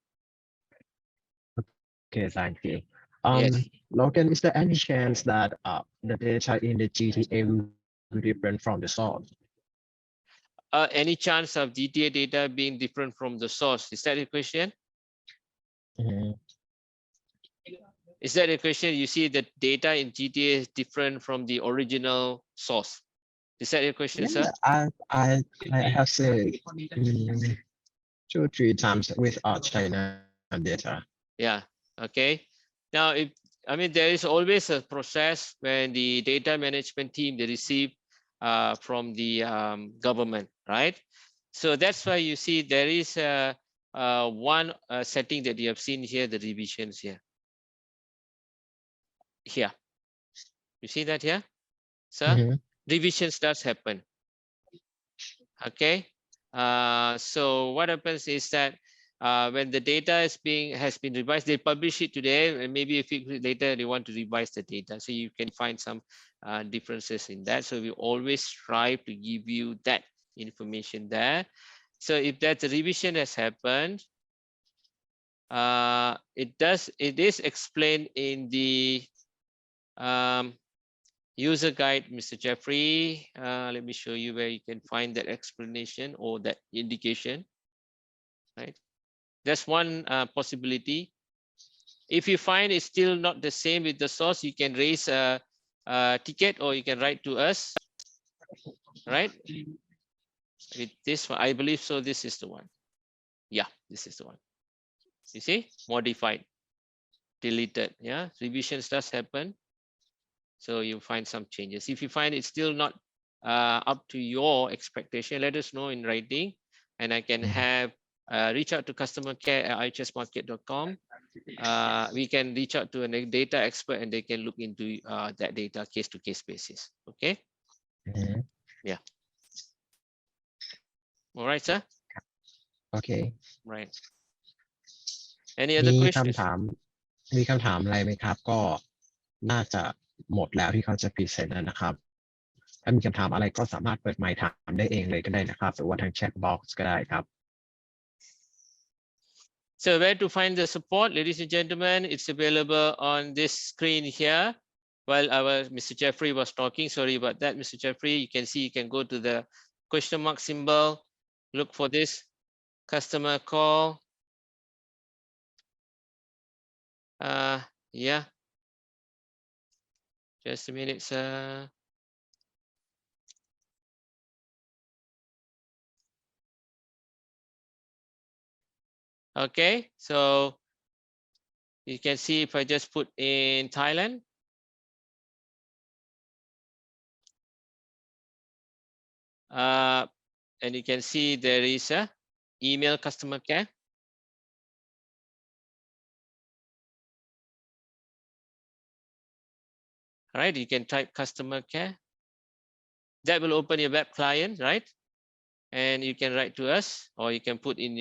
Okay, thank you. Yes. Logan, is there any chance that the data in the GTA will be different from the source? Any chance of GTA data being different from the source? Is that a question? Is that a question? You see the data in GTA is different from the original source. Is that your question, sir? I have said 2 or 3 times with China data. Yeah. Okay. Now, if I mean, there is always a process when the data management team, they receive from the government, right? So that's why you see there is one setting that you have seen here, the revisions here. Here, you see that here, sir? Revisions does happen. Okay, so what happens is that when the data has been revised, they publish it today, and maybe a few weeks later they want to revise the data. So you can find some differences in that. So we always strive to give you that information there. So if that revision has happened, it is explained in the user guide, Mr. Jeffrey. Let me show you where you can find that explanation or that indication. Right, that's one possibility. If you find it's still not the same with the source, you can raise a ticket or you can write to us. Right, with this one, I believe so. This is the one. Yeah, this is the one. You see, modified, deleted. Yeah, revisions does happen. So you find some changes. If you find it's still not up to your expectation, let us know in writing, and I can have reach out to customer care at ihsmarket.com. We can reach out to a data expert and they can look into that data case-to-case basis. Okay. Yeah. All right, sir. Okay. Right. Any other questions? มีคำถามอะไรไหมครับก็น่าจะหมดแล้วที่เขาจะพรีเซนต์นะครับถ้ามีคำถามอะไรก็สามารถเปิดไมค์ถามได้เองเลยก็ได้นะครับหรือว่าทางแชทบ็อกซ์ก็ได้ครับ So where to find the support, ladies and gentlemen? It's available on this screen here. While Mr. Jeffrey was talking, sorry about that, Mr. Jeffrey. You can see, you can go to the question mark symbol, look for this customer call. Yeah. Just a minute, sir. Okay, so you can see if I just put in Thailand. And you can see there is a email customer care. All right, you can type customer care. That will open your web client, right? And you can write to us, or you can put in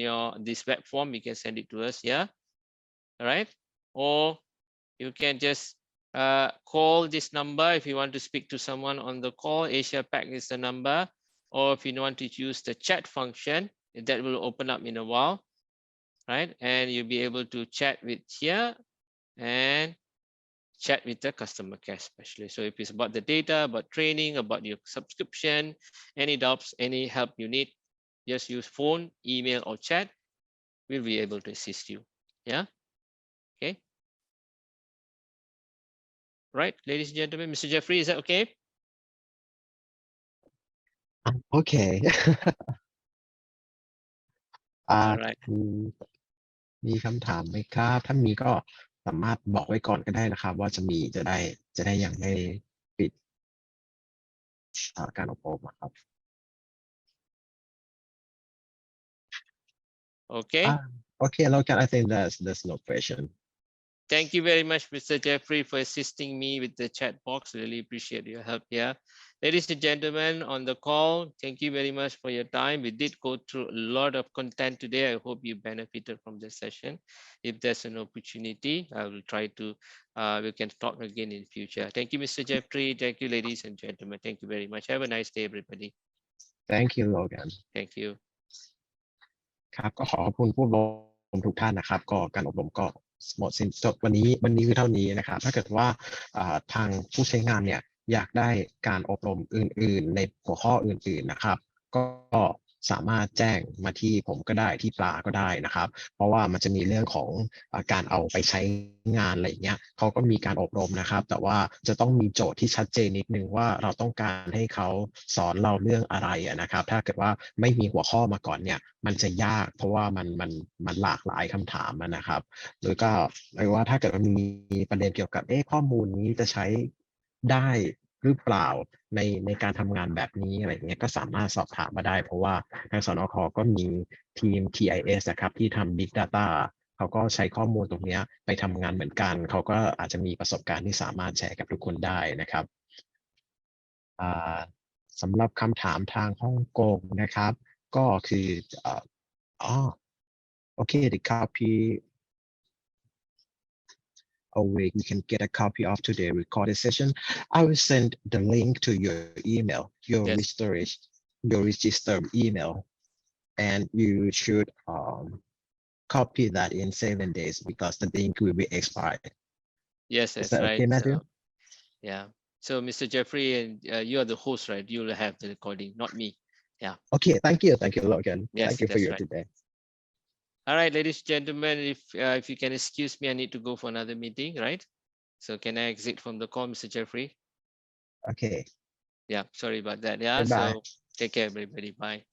this web form, you can send it to us, yeah. All right, or you can just call this number if you want to speak to someone on the call. Asia Pac is the number, or if you want to use the chat function, that will open up in a while, right? And you'll be able to chat with here and chat with the customer care specialist. So if it's about the data, about training, about your subscription, any doubts, any help you need, just use phone, email, or chat. We'll be able to assist you. Yeah. Okay. Right, ladies and gentlemen, Mr. Jeffrey, is that okay? Okay. All right. มีคำถามไหมครับถ้ามีก็สามารถบอกไว้ก่อนก็ได้นะครับว่าจะได้อย่างไม่ปิดการอบรมครับ Okay. Okay, Logan, I think there's no question. Thank you very much, Mr. Jeffrey, for assisting me with the chat box. Really appreciate your help here. Ladies and gentlemen on the call, thank you very much for your time. We did go through a lot of content today. I hope you benefited from this session. If there's an opportunity, I will try to, we can talk again in future. Thank you, Mr. Jeffrey. Thank you, ladies and gentlemen. Thank you very much. Have a nice day, everybody. Thank you, Logan. Thank you. ครับก็ขอบคุณผู้อบรมทุกท่านนะครับก็การอบรมก็หมดสิ้นจบวันนี้คือเท่านี้นะครับถ้าเกิดว่าทางผู้ใช้งานเนี่ยอยากได้การอบรมอื่นๆในหัวข้ออื่นๆนะครับก็ สามารถแจ้งมาที่ผมก็ได้ที่ปลาก็ได้นะครับเพราะว่ามันจะมีเรื่องของการเอาไปใช้งานอะไรอย่างเงี้ยเขาก็มีการอบรมนะครับแต่ว่าจะต้องมีโจทย์ที่ชัดเจนนิดนึงว่าเราต้องการให้เขาสอนเราเรื่องอะไรนะครับถ้าเกิดว่าไม่มีหัวข้อมาก่อนเนี่ยมันจะยากเพราะว่ามันหลากหลายคำถามนะครับหรือก็หรือว่าถ้าเกิดมันมีประเด็นเกี่ยวกับข้อมูลนี้จะใช้ได้หรือเปล่าในการทำงานแบบนี้อะไรอย่างเงี้ยก็สามารถสอบถามมาได้เพราะว่าทางสนค.ก็มีทีม TIS นะครับที่ทำ Big Data เขาก็ใช้ข้อมูลตรงนี้ไปทำงานเหมือนกันเขาก็อาจจะมีประสบการณ์ที่สามารถแชร์กับทุกคนได้นะครับสำหรับคำถามทางฮ่องกงนะครับก็คือโอเค the copy away you can get a copy of today's recorded session. I will send the link to your email, your registered email, and you should copy that in 7 days because the link will be expired. Yes, that's Is that right. okay, Matthew? Yeah. So Mr. Jeffrey, and you are the host, right? You will have the recording, not me. Yeah. Okay, thank you, Logan. Yes, thank you for that's your right. today. All right, ladies and gentlemen, if you can excuse me, I need to go for another meeting, right? So can I exit from the call, Mr. Jeffrey? Okay. Yeah, sorry about that. Yeah, Goodbye. so take care, everybody. Bye.